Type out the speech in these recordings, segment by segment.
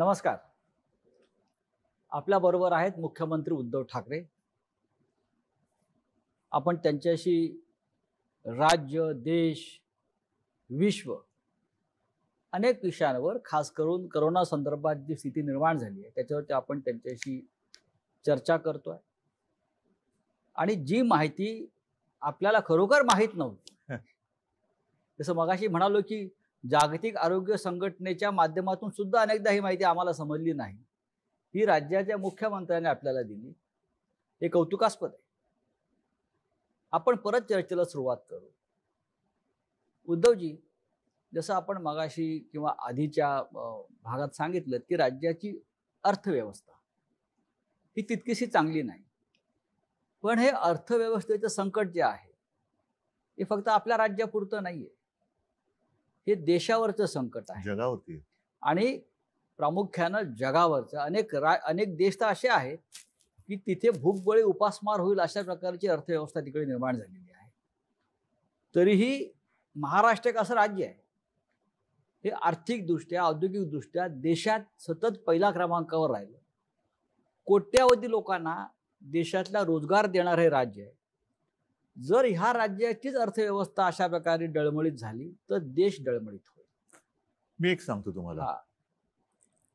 नमस्कार. आपल्याबरोबर आहेत मुख्यमंत्री उद्धव ठाकरे. आपण त्यांच्याशी राज्य, देश, विश्व अनेक विषयांवर खास करून कोरोना संदर्भात जी स्थिती निर्माण झाली आहे त्याच्यावरती आपण त्यांच्याशी चर्चा करतोय. आणि जी माहिती आपल्याला खरोखर माहीत नव्हती, जसं मगाशी म्हणालो की जागतिक आरोग्य संघटनेच्या माध्यमातून सुद्धा अनेकदा ही माहिती आम्हाला समजली नाही, ही राज्याच्या मुख्यमंत्र्यांनी आपल्याला दिली. हे कौतुकास्पद आहे. आपण परत चर्चेला सुरुवात करू. उद्धवजी, जसं आपण मगाशी किंवा आधीच्या भागात सांगितलं की राज्याची अर्थव्यवस्था ही तितकीशी चांगली नाही. पण हे अर्थव्यवस्थेचं संकट जे आहे हे फक्त आपल्या राज्यापुरतं नाहीये, हे देशावरचं संकट आहे, जगावरती आणि प्रामुख्यानं जगावरचं. अनेक देश तर असे आहेत की तिथे भूकबळी उपासमार होईल अशा प्रकारची अर्थव्यवस्था तिकडे निर्माण झालेली आहे. तरीही महाराष्ट्र एक असं राज्य आहे हे आर्थिकदृष्ट्या, औद्योगिकदृष्ट्या देशात सतत पहिल्या क्रमांकावर राहिलं. कोट्यावधी लोकांना देशातला रोजगार देणारं हे राज्य आहे. जर ह्या राज्याचीच अर्थव्यवस्था अशा प्रकारे डळमळीत झाली तर देश डळमळीत होईल. मी एक सांगतो तुम्हाला,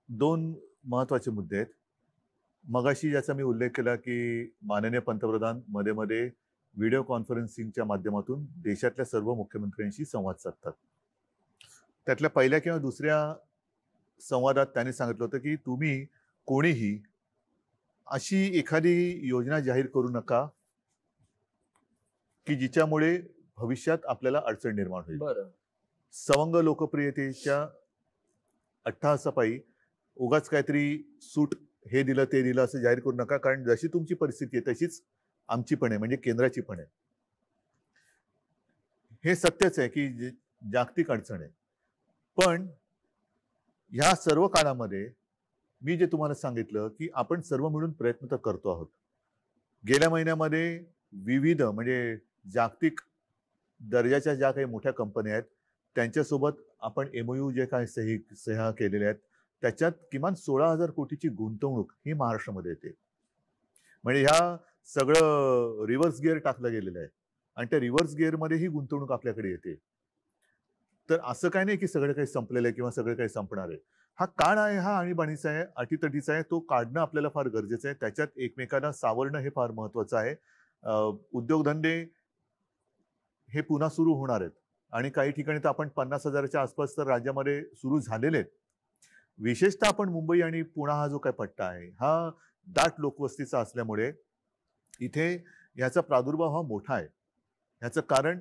दोन महत्वाचे मुद्दे आहेत. मगाशी ज्याचा मी उल्लेख केला की माननीय पंतप्रधान मध्ये मध्ये व्हिडिओ कॉन्फरन्सिंगच्या माध्यमातून देशातल्या सर्व मुख्यमंत्र्यांशी संवाद साधतात. त्यातल्या पहिल्या किंवा दुसऱ्या संवादात त्यांनी सांगितलं होतं की तुम्ही कोणीही अशी एखादी योजना जाहीर करू नका की जिच्यामुळे भविष्यात आपल्याला अडचण निर्माण होईल. बरं. सवंग लोकप्रियतेच्या अट्टहासापायी उगाच काहीतरी सूट हे दिलं ते दिलं असं जाहीर करू नका, कारण जशी तुमची परिस्थिती आहे तशीच आमची पण आहे, म्हणजे केंद्राची पण आहे. हे सत्यच आहे की जागतिक अडचण आहे. पण ह्या सर्व काळामध्ये मी जे तुम्हाला सांगितलं की आपण सर्व मिळून प्रयत्न तर करतो आहोत. गेल्या महिन्यामध्ये विविध म्हणजे जागतिक दर्जाच्या ज्या काही मोठ्या कंपन्या आहेत त्यांच्यासोबत आपण MOU जे काही सह्या केलेल्या आहेत त्याच्यात किमान 16,000 कोटीची गुंतवणूक ही महाराष्ट्रामध्ये येते. म्हणजे ह्या सगळं रिव्हर्स गिअर टाकलं गेलेलं आहे आणि त्या रिव्हर्स गिअरमध्ये ही गुंतवणूक आपल्याकडे येते. तर असं काही नाही की सगळं काही संपलेलं आहे किंवा सगळं काही संपणार आहे. हा काळ आहे, हा आणीबाणीचा आहे, अटीतटीचा आहे. तो काढणं आपल्याला फार गरजेचं आहे. त्याच्यात एकमेकांना सावरणं हे फार महत्वाचं आहे. उद्योगधंदे हे पुन्हा सुरू होणार आहेत आणि काही ठिकाणी तर आपण 50,000च्या आसपास तर राज्यामध्ये सुरू झालेले आहेत. विशेषतः आपण मुंबई आणि पुणे हा जो काही पट्टा आहे हा दाट लोकवस्तीचा असल्यामुळे इथे ह्याचा प्रादुर्भाव हा मोठा आहे. ह्याचं कारण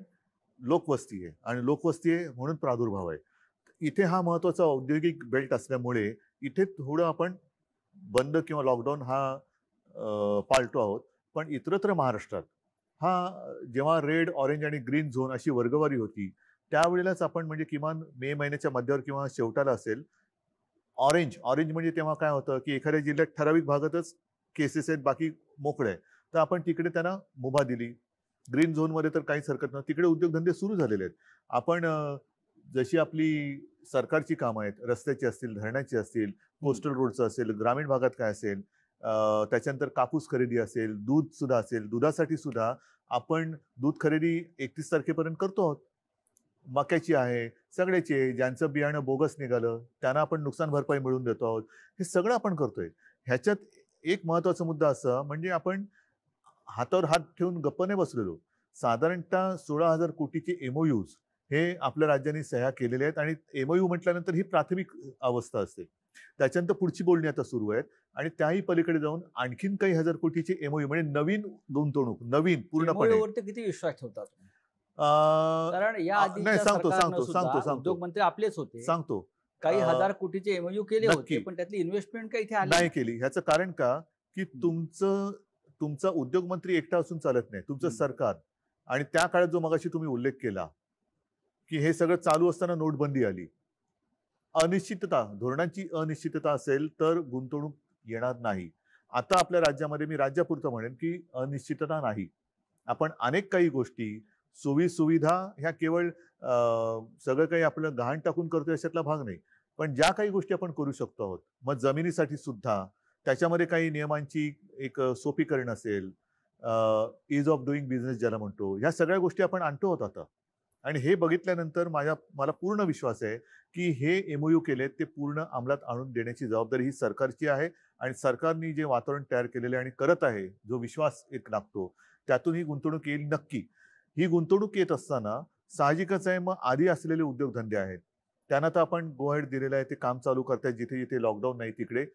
लोकवस्ती आहे आणि लोकवस्ती आहे म्हणून प्रादुर्भाव आहे. इथे हा महत्वाचा औद्योगिक बेल्ट असल्यामुळे इथे थोडं आपण बंद किंवा लॉकडाऊन हा पाळतो आहोत. पण इतरत्र महाराष्ट्रात हा जेव्हा रेड, ऑरेंज आणि ग्रीन झोन अशी वर्गवारी होती त्यावेळेलाच आपण म्हणजे किमान मे महिन्याच्या मध्यावर किंवा शेवटाला असेल ऑरेंज म्हणजे तेव्हा काय होतं की एखाद्या जिल्ह्यात ठराविक भागातच केसेस आहेत, बाकी मोकळे आहे, तर आपण तिकडे त्यांना मुभा दिली. ग्रीन झोनमध्ये तर काहीच हरकत नव्हती, तिकडे उद्योगधंदे सुरू झालेले आहेत. आपण जशी आपली सरकारची कामं आहेत, रस्त्याची असतील, धरणाची असतील, कोस्टल रोडचं असेल, ग्रामीण भागात काय असेल, त्याच्यानंतर कापूस खरेदी असेल, दूध सुद्धा असेल, दुधासाठी सुद्धा आपण दूध खरेदी 31 तारखेपर्यंत करतो आहोत. मक्याची आहे, सगळ्याची आहे. ज्यांचं बियाणं बोगस निघालं त्यांना आपण नुकसान भरपाई मिळवून देतो आहोत. हे सगळं आपण करतोय. ह्याच्यात एक महत्वाचा मुद्दा असा म्हणजे आपण हातावर हात ठेवून गप्प नाही बसलेलो. साधारणतः 16,000 कोटीचे MOUs हे आपल्या राज्याने सह्या केलेले आहेत आणि MOU म्हटल्यानंतर ही प्राथमिक अवस्था असते. त्याच्यानंतर पुढची बोलणी आता सुरू आहेत आणि त्याही पलीकडे जाऊन आणखीन काही हजार कोटीचे MOU म्हणजे नवीन गुंतवणूक, नवीन पूर्णपणे. किती विश्वास ठेवतात? अ, कारण या नाही, आधीच्या सांगतो सरकारनं सांगतो सुद्धा सांगतो उद्योग मंत्री आपलेच होते. सांगतो काही अ, हजार कोटीचे MOU केले नक्की. होते, पण त्यातली इन्व्हेस्टमेंट काही इथे आली नाही केली. ह्याचं कारण का की तुमचा उद्योग मंत्री एकटा असून चालत नाही, तुमचं सरकार. आणि त्या काळात जो मगाशी तुम्ही उल्लेख केला की हे सगळं चालू असताना नोटबंदी आली. अनिश्चितता, धोरणांची अनिश्चितता असेल तर गुंतवणूक येणार नाही. आता आपल्या राज्यामध्ये मी राज्यापुरतं म्हणेन की अनिश्चितता नाही. आपण अनेक काही गोष्टी, सोयी सुविधा ह्या केवळ सगळं काही आपलं गहाण टाकून करतोय अशातला भाग नाही. पण ज्या काही गोष्टी आपण करू शकतो आहोत, मग जमिनीसाठी सुद्धा त्याच्यामध्ये काही नियमांची एक सोपीकरण असेल, इज ऑफ डुईंग बिझनेस ज्याला म्हणतो, ह्या सगळ्या गोष्टी आपण आणतो आहोत आता. आणि हे बघितल्यानंतर मला पूर्ण विश्वास आहे की हे एमओयू केलेत ते पूर्ण अंमलात आणून देण्याची जबाबदारी ही सरकारची आहे. आणि सरकारने जे वातावरण तयार केलेले आणि करत आहे, जो विश्वास एक लागतो, त्यातून ही गुंतवणूक येईल नक्की. ही गुंतवणूक येत असताना साहजिकच आहे, मग आधी असलेले उद्योगधंदे आहेत त्यांना तर आपण गो अहेड दिलेलं आहे, ते काम चालू करतायत. जिथे जिथे लॉकडाऊन नाही तिकडे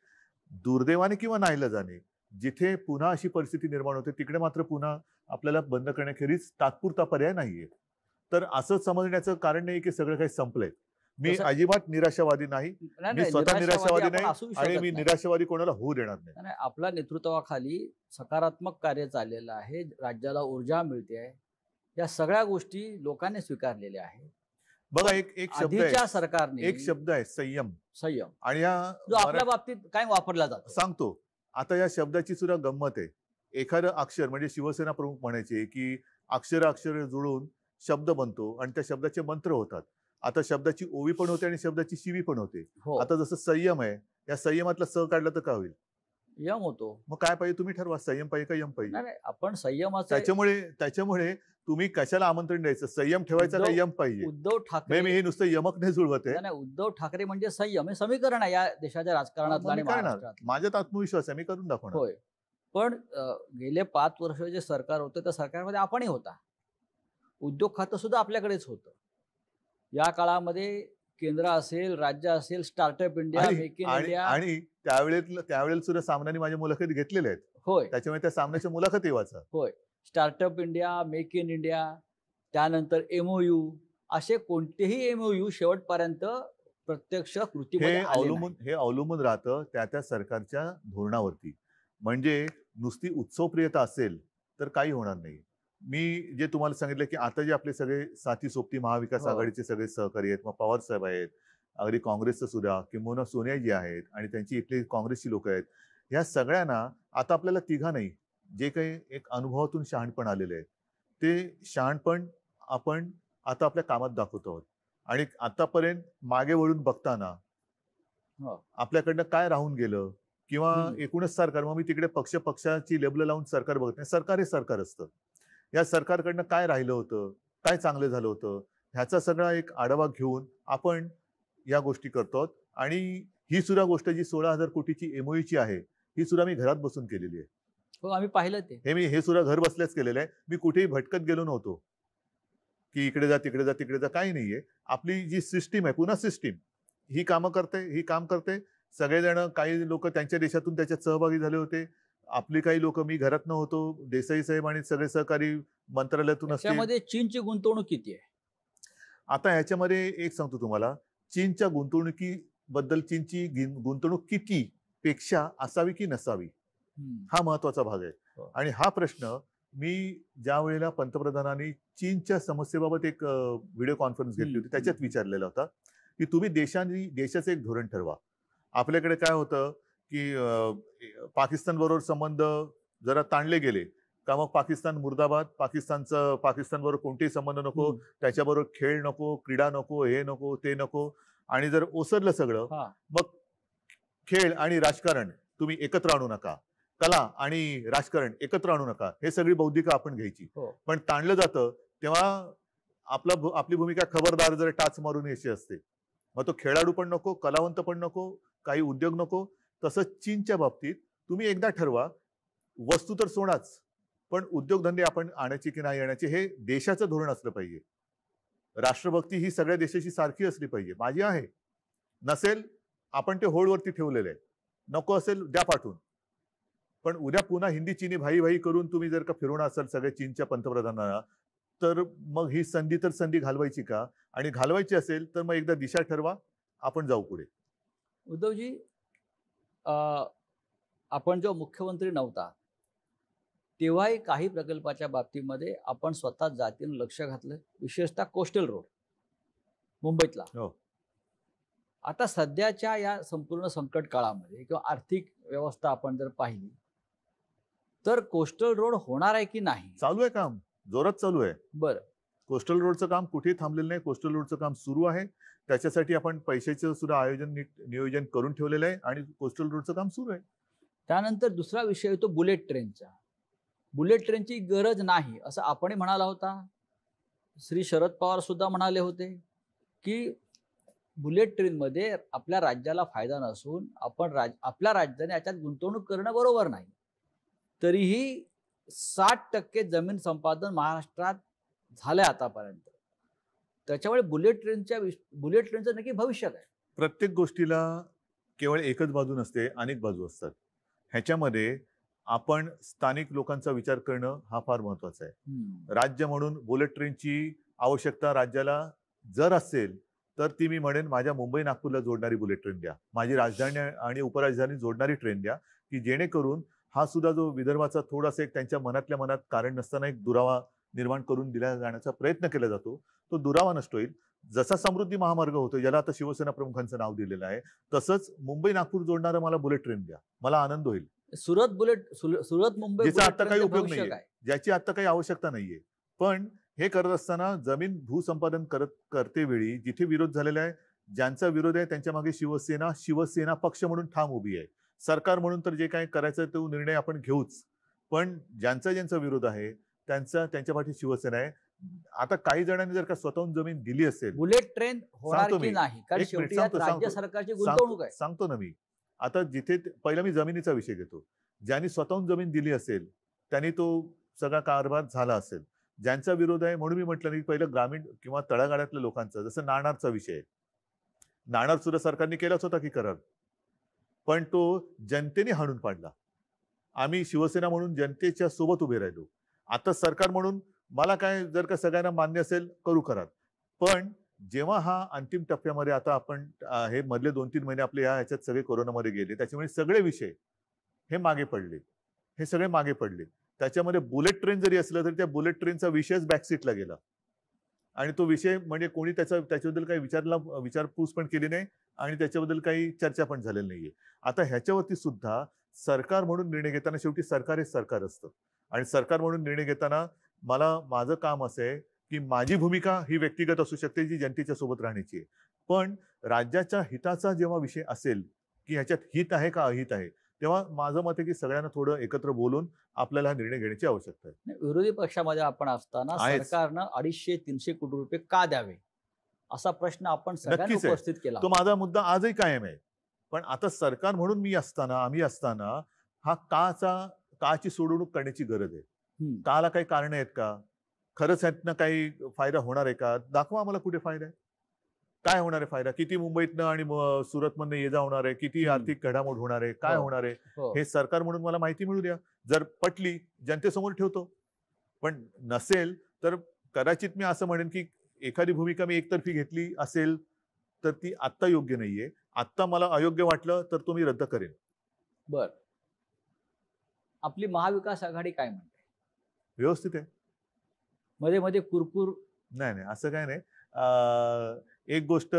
दुर्दैवाने किंवा नाईलाजाने जिथे पुन्हा अशी परिस्थिती निर्माण होते तिकडे मात्र पुन्हा आपल्याला बंद करण्याखेरीज तात्पुरता पर्याय नाहीये. तर असं समजण्याचं कारण नाही की सगळं काही संपलंय. मी अजिबात निराशावादी नाही, मी स्वतः निराशावादी नाही आणि मी निराशावादी कोणाला होऊ देणार नाही. आपल्या नेतृत्वाखाली सकारात्मक कार्य चाललेलं आहे, राज्याला ऊर्जा मिळते आहे, या सगळ्या गोष्टी लोकांनी स्वीकारलेल्या आहेत. बघा एक शब्द आहे सरकारने, एक शब्द आहे संयम. आणि जो आपल्या बाबतीत काय वापरला जातो सांगतो. आता या शब्दाची सुद्धा गंमत आहे. एखादं अक्षर म्हणजे शिवसेना प्रमुख म्हणायचे की अक्षर जुळून शब्द बनतो आणि त्या शब्दाचे मंत्र होतात. आता शब्दाची ओवी पण होते आणि शब्दाची शिवी पण होते. आता जसं संयम आहे, या संयमातला स काढला तर काय होईल? यम होतो. मग काय पाहिजे तुम्ही ठरवा, संयम पाहिजे का यम पाहिजे? आपण संयम. त्याच्यामुळे तुम्ही कशाला आमंत्रण द्यायचं? संयम ठेवायचा का यम पाहिजे? उद्धव ठाकरे, मी हे नुसतं यमक नाही जुळवत आहे. उद्धव ठाकरे म्हणजे संयम हे समीकरण आहे या देशाच्या राजकारणात आणि महाराष्ट्रात. माझ्यात आत्मविश्वास आहे, मी करून दाखवणार. होय, पण गेले 5 वर्ष जे सरकार होतं त्या सरकारमध्ये आपणही होता. उद्योग खातं सुद्धा आपल्याकडेच होतं. या काळामध्ये केंद्र असेल, राज्य असेल, startup India, make in India, आणि त्यावेळेला सुद्धा सामनाने माझ्या मुलाखती घेतलेल्या आहेत. होय, त्याच्यामुळे त्या सामन्याच्या मुलाखती वाचा. होय, startup India, make in India, त्यानंतर एमओयू, असे कोणतेही एमओयू शेवटपर्यंत प्रत्यक्ष कृतीमध्ये हे अवलंबून राहतं त्या सरकारच्या धोरणावरती. म्हणजे नुसती उत्सवप्रियता असेल तर काही होणार नाही. मी जे तुम्हाला सांगितलं की आता जे आपले सगळे साथी सोबती महाविकास आघाडीचे सगळे सहकारी आहेत, मग पवार साहेब आहेत, अगदी काँग्रेसचं सुद्धा, किंबहुना सोनियाजी आहेत आणि त्यांची इथली काँग्रेसची लोक आहेत, ह्या सगळ्यांना आता आपल्याला तिघा नाही, जे काही एक अनुभवातून शहाणपण आलेलं आहे ते शहाणपण आपण आता आपल्या कामात दाखवतो आहोत. आणि आतापर्यंत मागे वळून बघताना आपल्याकडनं काय राहून गेलं किंवा एकूणच सरकार, मग मी तिकडे पक्षाची लेबल लावून सरकार बघत नाही, सरकार हे सरकार असतं. या सरकारकडनं काय राहिलं होतं, काय चांगलं झालं होतं, ह्याचा सगळा एक आढावा घेऊन आपण या गोष्टी करतो. आणि ही सुद्धा गोष्ट जी 16,000 कोटीची एमओयूची आहे, ही सुद्धा मी घरात बसून केलेली आहे. हो, आम्ही पाहिलं ते. मी हे सुद्धा घर बसल्याच केलेलं आहे. मी कुठेही भटकत गेलो नव्हतो की इकडे जा तिकडे जा तिकडे जा, काही नाहीये. आपली जी सिस्टीम आहे, पुन्हा सिस्टीम ही काम करते. सगळेजण, काही लोक त्यांच्या देशातून त्याच्यात सहभागी झाले होते. आपली काही लोक, मी घरात नव्हतो, देसाई साहेब आणि सगळे सहकारी मंत्रालयातून असतील. त्यामध्ये चीनची गुंतवणूक किती आहे? आता ह्याच्यामध्ये एक सांगतो तुम्हाला, चीनच्या गुंतवणुकीबद्दल, चीनची गुंतवणूक किती पेक्षा असावी की नसावी, हा महत्वाचा भाग आहे. आणि हा प्रश्न मी ज्या वेळेला पंतप्रधानांनी चीनच्या समस्येबाबत एक व्हिडिओ कॉन्फरन्स घेतली होती त्याच्यात विचारलेला होता की तुम्ही देशाचं एक धोरण ठरवा. आपल्याकडे काय होतं की पाकिस्तान बरोबर संबंध जरा ताणले गेले का मग पाकिस्तान मुर्दाबाद, पाकिस्तान बरोबर कोणतेही संबंध नको, त्याच्याबरोबर खेळ नको, क्रीडा नको, हे नको ते नको. आणि जर ओसरलं सगळं, मग खेळ आणि राजकारण तुम्ही एकत्र आणू नका, कला आणि राजकारण एकत्र आणू नका, हे सगळी बौद्धिक आपण घ्यायची. पण ताणलं जातं तेव्हा आपली भूमिका खबरदार जर टाच मारून यायची असते. मग तो खेळाडू पण नको, कलावंत पण नको, काही उद्योग नको. तसंच चीनच्या बाबतीत तुम्ही एकदा ठरवा, वस्तू तर सोडाच, पण उद्योगधंदे आपण आणायची की नाही आणायची हे देशाचं धोरण असलं पाहिजे. राष्ट्रभक्ती ही सगळ्या देशाची सारखी असली पाहिजे. माझी आहे, नसेल आपण ते होल्डवरती ठेवलेलं आहे, नको असेल द्या पाठवून. पण उद्या पुन्हा हिंदी चीनी भाई भाई करून तुम्ही जर का फिरवणार असाल सगळ्या चीनच्या पंतप्रधानांना, तर मग ही संधी घालवायची का? आणि घालवायची असेल तर मग एकदा दिशा ठरवा, आपण जाऊ पुढे. उद्धवजी, आपण जेव्हा मुख्यमंत्री नव्हता तेव्हाही काही प्रकल्पाच्या बाबतीमध्ये आपण स्वतः जातीनं लक्ष घातलं, विशेषतः कोस्टल रोड मुंबईतला. आता सध्याच्या या संपूर्ण संकट काळामध्ये किंवा आर्थिक व्यवस्था आपण जर पाहिली तर कोस्टल रोड होणार आहे की नाही? चालू आहे काम, जोरात चालू आहे. बरं, कोस्टल रोडचं काम कुठेही थांबलेलं नाही. कोस्टल रोडचं काम सुरू आहे. त्याच्यासाठी आपण पैशाचं सुद्धा आयोजन नियोजन करून ठेवलेलं आहे आणि कोस्टल रोडचं काम सुरू आहे. त्यानंतर दुसरा विषय येतो बुलेट ट्रेनचा. बुलेट ट्रेनची गरज नाही असं आपणही म्हणाला होता. श्री शरद पवार सुद्धा म्हणाले होते की बुलेट ट्रेनमध्ये आपल्या राज्याला फायदा नसून आपल्या राज्याने याच्यात गुंतवणूक करणं बरोबर नाही. तरीही 60% जमीन संपादन महाराष्ट्रात झालंय आतापर्यंत. त्याच्यामुळे बुलेट ट्रेनचं नक्की भविष्य काय? प्रत्येक गोष्टीला केवळ एकच बाजू नसते, अनेक बाजू असतात. ह्याच्यामध्ये आपण स्थानिक लोकांचा विचार करणं हा फार महत्वाचा आहे. राज्य म्हणून बुलेट ट्रेनची आवश्यकता राज्याला जर असेल तर ती मी म्हणेन माझ्या मुंबई नागपूरला जोडणारी बुलेट ट्रेन द्या, माझी राजधानी आणि उपराजधानी जोडणारी ट्रेन द्या, की जेणेकरून हा सुद्धा जो विदर्भाचा थोडासा एक त्यांच्या मनातल्या मनात कारण नसताना एक दुरावा निर्माण करून दिला जाण्याचा प्रयत्न केला जातो, तो दुरावा नष्ट होईल. जसा समृद्धी महामार्ग होतो, ज्याला आता शिवसेना प्रमुखांचं नाव दिलेलं आहे, तसंच मुंबई नागपूर जोडणारं मला बुलेट ट्रेन द्या, मला आनंद होईल. सुरत मुंबई ज्याचा आता काही उपयोग नाहीये, ज्याची आता काही आवश्यकता नाहीये. पण हे करत असताना जमीन भूसंपादन करते वेळी जिथे विरोध झालेला आहे, ज्यांचा विरोध आहे त्यांच्या मागे शिवसेना पक्ष म्हणून ठाम उभी आहे. सरकार म्हणून तर जे काही करायचं तो निर्णय आपण घेऊच, पण ज्यांचा विरोध आहे त्यांच्या पाठी शिवसेना आहे. आता काही जणांनी जर का स्वतःहून जमीन दिली असेल, बुलेट ट्रेन होणार की नाही, कारण शेवटी राज्य सरकारची गुंतवणूक आहे. सांगतो ना मी. आता जिथे पहिला मी जमिनीचा विषय घेतो. ज्यांनी स्वतःहून जमीन दिली असेल त्यांनी तो सगळा कारभार झाला असेल. ज्यांचा विरोध आहे म्हणून मी म्हटलं नाही, पहिलं ग्रामीण किंवा तळागाळातल्या लोकांचा, जसं नाणारचा विषय आहे. नाणार सुद्धा सरकारने केलाच होता की करार, पण तो जनतेने हाणून पाडला. आम्ही शिवसेना म्हणून जनतेच्या सोबत उभे राहिलो. आता सरकार म्हणून मला काय, जर का सगळ्यांना मान्य असेल करू करार, पण जेव्हा हा अंतिम टप्प्यामध्ये आता आपण हे मधले 2-3 महिने आपले ह्याच्यात सगळे कोरोनामध्ये गेले, त्याच्यामुळे सगळे विषय हे मागे पडले, हे सगळे मागे पडले. त्याच्यामध्ये बुलेट ट्रेन जरी असलं तरी त्या बुलेट ट्रेनचा विषयच बॅकसीटला गेला आणि तो विषय म्हणजे कोणी त्याच्याबद्दल काही विचारपूस पण केली नाही आणि त्याच्याबद्दल काही चर्चा पण झालेली नाहीये. आता ह्याच्यावरती सुद्धा सरकार म्हणून निर्णय घेताना शेवटी सरकार हे सरकार असतं आणि सरकार म्हणून निर्णय घेताना माझं काम असं आहे की माझी भूमिका ही व्यक्तिगत असू शकते, जी जनतेच्या सोबत राहण्याची आहे. पण राज्याच्या हिताचा जेव्हा विषय असेल की ह्याच्यात हित आहे का अहित आहे, तेव्हा माझं मत आहे की सगळ्यांना थोडं एकत्र बोलून आपल्याला हा निर्णय घेण्याची आवश्यकता आहे. विरोधी पक्षामध्ये आपण असताना सरकारनं 250-300 कोटी रुपये का द्यावे असा प्रश्न आपण सगळ्यांनी उपस्थित केला. तो माझा मुद्दा आजही कायम आहे. पण आता सरकार म्हणून आम्ही असताना हा काची सोडवणूक करण्याची गरज आहे. काला काही कारण आहेत का, खरंच ह्यातनं काही फायदा होणार आहे का, दाखवा आम्हाला कुठे फायदा आहे, काय होणार आहे फायदा, किती मुंबईतनं आणि सुरतमधनं ये जा होणार आहे, किती आर्थिक घडामोड होणार आहे, काय होणार आहे, हे सरकार म्हणून मला माहिती मिळू द्या. जर पटली जनतेसमोर ठेवतो, पण नसेल तर कदाचित मी असं म्हणेन की एखादी भूमिका मी एकतर्फी घेतली असेल तर ती आत्ता योग्य नाहीये. आत्ता मला अयोग्य वाटलं तर तो मी रद्द करेन. बर, आपली महाविकास आघाडी काय म्हणते? व्यवस्थित आहे. मध्ये मध्ये कुरकुर नाही, असं काय नाही. एक गोष्ट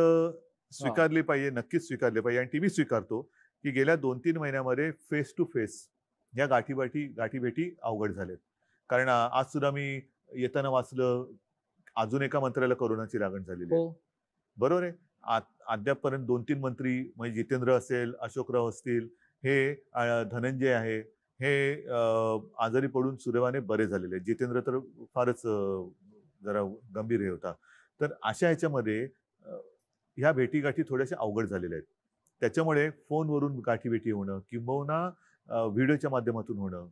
स्वीकारली पाहिजे, नक्कीच स्वीकारली पाहिजे आणि ती मी स्वीकारतो की गेल्या 2-3 महिन्यामध्ये फेस टू फेस या गाठीभेटी अवघड झालेत. कारण आज सुद्धा मी येताना वाचलं, अजून एका मंत्र्याला कोरोनाची लागण झालेली आहे. बरोबर आहे. अद्यापपर्यंत 2-3 मंत्री म्हणजे जितेंद्र असेल, अशोकराव असतील, हे धनंजय आहे, हे आजारी पडून सुदैवाने बरे झालेले. जितेंद्र तर फारच जरा गंभीर हे होता. तर अशा ह्याच्यामध्ये ह्या भेटीगाठी थोड्याशा अवघड झालेल्या आहेत. त्याच्यामुळे फोनवरून गाठीभेटी होणं किंवा व्हिडिओच्या माध्यमातून होणं,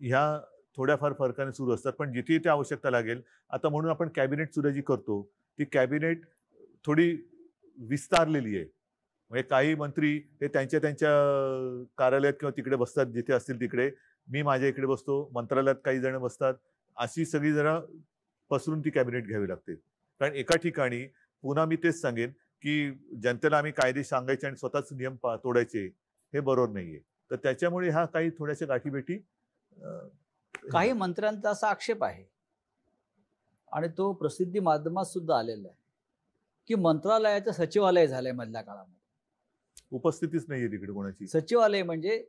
ह्या थोड्याफार फरकाने सुरू असतात. पण जिथे ते आवश्यकता लागेल, आता म्हणून आपण कॅबिनेट सुद्धा जी करतो ती कॅबिनेट थोडी विस्तारलेली आहे. म्हणजे काही मंत्री हे त्यांच्या कार्यालयात किंवा तिकडे बसतात, जिथे असतील तिकडे. मी माझ्या इकडे बसतो, मंत्रालयात काही जण बसतात. अशी सगळी जरा पसरून ती कॅबिनेट घ्यावी लागते. कारण एका ठिकाणी पुन्हा मी तेच सांगेन की जनतेला आम्ही कायदे सांगायचे आणि स्वतःच नियम तोडायचे, हे बरोबर नाहीये. तर त्याच्यामुळे ह्या काही थोड्याशा गाठीभेटी. काही मंत्र्यांचा असा आक्षेप आहे आणि तो प्रसिद्धी माध्यमात सुद्धा आलेला आहे की मंत्रालयाचं सचिवालय झालंय मधल्या काळामध्ये. उपस्थितीच नाहीये तिकडे कोणाची. सचिवालय म्हणजे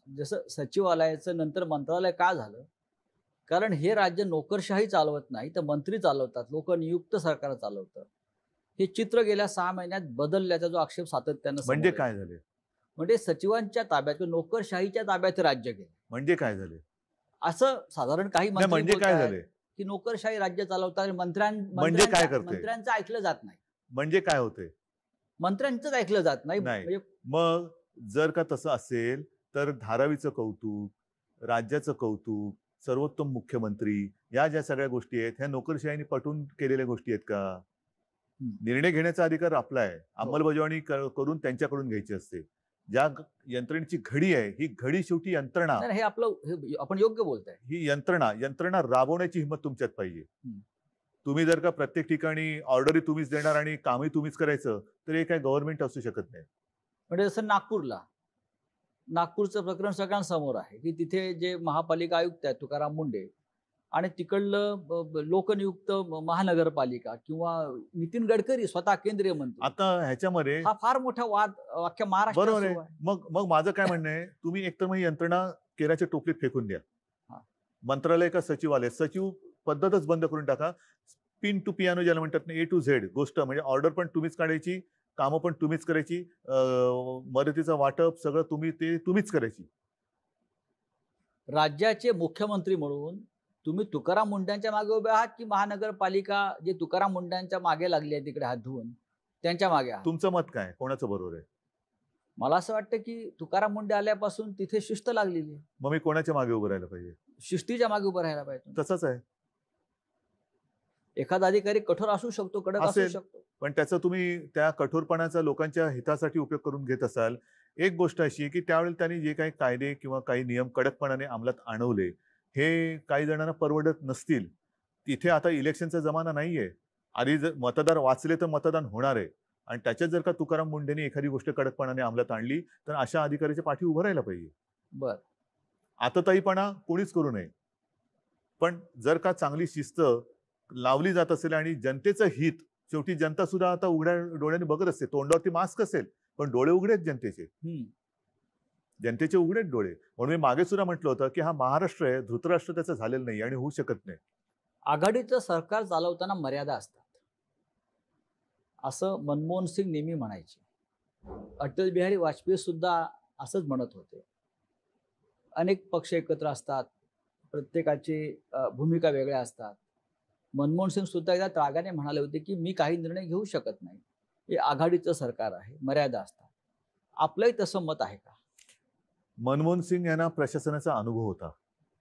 जसं सचिवालयाचं नंतर मंत्रालय का झालं, कारण हे राज्य नोकरशाही चालवत नाही तर मंत्री चालवतात, लोक नियुक्त सरकार चालवतं. हे चित्र गेल्या 6 महिन्यात बदलल्याचा जो आक्षेप सातत्यानं समोर म्हणजे येतो. काय झाले? म्हणजे सचिवांच्या ताब्यात किंवा नोकरशाहीच्या ताब्यात हे राज्य गेले, म्हणजे काय झाले? असं साधारण काही नाही, मंत्री म्हणजे काय बोलतायत झाले? की नोकरशाही राज्य चालवतात आणि म्हणजे काय करते? मंत्र्यांचं ऐकलं जात नाही. म्हणजे काय होते? मंत्र्यांचंच ऐकलं जात नाही. नाही. म्हणजे मग जर का तसं असेल तर धारावीचं कौतुक, राज्याचं कौतुक, सर्वोत्तम मुख्यमंत्री या ज्या सगळ्या गोष्टी आहेत ह्या नोकरशाहीने पटवून केलेल्या गोष्टी आहेत का? निर्णय घेण्याचा अधिकार आपला आहे. अंमलबजावणी करून त्यांच्याकडून घ्यायची असते. ज्या यंत्रणेची घडी आहे ही घडी शेवटी यंत्रणा, नाही, हे आपलं आपण योग्य बोलताय. ही यंत्रणा राबवण्याची हिंमत तुमच्यात पाहिजे. तुम्ही जर का प्रत्येक ठिकाणी ऑर्डरी तुम्हीच देणार आणि कामही तुम्हीच करायचं तर हे काय गव्हर्नमेंट असू शकत नाही. म्हणजे जसं नागपूरचं प्रकरण सगळ्यांसमोर आहे की तिथे जे महापालिका आयुक्त आहेत तुकाराम मुंढे आणि तिकडलं लोकनियुक्त महानगरपालिका किंवा नितीन गडकरी स्वतः केंद्रीय मंत्री, आता ह्याच्यामध्ये हा फार मोठा वाद अख्ख्या महाराष्ट्रात बरोबर आहे. सुरू आहे. मग माझं काय म्हणणं आहे, तुम्ही एकतर मग यंत्रणा केराच्या टोपलीत फेकून द्या. हा. मंत्रालय का सचिवालय, सचिव पद्धतच बंद करून टाका. पिन टू पियानो ज्याला म्हणतात ना, A to Z गोष्ट म्हणजे ऑर्डर पण तुम्हीच काढायची, कामं पण तुम्हीच करायची, मदतीचं वाटप सगळं तुम्हीच करायची. राज्याचे मुख्यमंत्री म्हणून तुम्ही तुकाराम मुंढ्यांच्या मागे उभे आहात की महानगरपालिका जे तुकाराम मुंढ्यांच्या मागे लागली आहे तिकडे हात धुवून त्यांच्या मागे आहात? तुमचं मत काय? कोणाचं बरोबर आहे? मला असं वाटतं की तुकाराम मुंढे आल्यापासून तिथे शिस्त लागलेली आहे. मग मी कोणाच्या मागे उभं राहायला पाहिजे? शिस्तीच्या मागे उभं राहायला पाहिजे. तसंच आहे. एखादा अधिकारी कठोर असू शकतो, कडक असू असेल. शकतो, पण त्याचा तुम्ही त्या कठोरपणाचा लोकांच्या हितासाठी उपयोग करून घेत असाल. एक गोष्ट अशी आहे की त्यावेळी त्यांनी जे काही कायदे किंवा काही नियम कडकपणाने अंमलात आणवले हे काही जणांना परवडत नसतील. तिथे आता इलेक्शनचा जमाना नाहीये. आधी जर मतदार वाचले तर मतदान होणार आहे आणि त्याच्यात जर का तुकाराम मुंढेंनी एखादी गोष्ट कडकपणाने अंमलात आणली तर अशा अधिकाऱ्याच्या पाठी उभं राहायला पाहिजे. बर आतताईपणा कोणीच करू नये. पण जर का चांगली शिस्त लावली जात असेल आणि जनतेचं हित, शेवटी जनता सुद्धा आता उघड्या डोळ्याने बघत असते. तोंडावरती मास्क असेल पण डोळे उघडे आहेत जनतेचे. जनतेचे उघडेच डोळे. म्हणून मी मागे सुद्धा म्हटलं होतं की हा महाराष्ट्र आहे, धृतराष्ट्र त्याचं झालेलं नाही आणि होऊ शकत नाही. आघाडीचं सरकार चालवताना मर्यादा असतात असं मनमोहन सिंग नेहमी म्हणायचे. अटल बिहारी वाजपेयी सुद्धा असंच म्हणत होते. अनेक पक्ष एकत्र असतात, प्रत्येकाची भूमिका वेगळ्या असतात. मनमोहन सिंग सुद्धा एकदा रागाने म्हणाले होते की मी काही निर्णय घेऊ शकत नाही, हे आघाडीचं सरकार आहे, मर्यादा असतात. आपलंही तसं मत आहे का? मनमोहन सिंग यांना प्रशासनाचा अनुभव होता.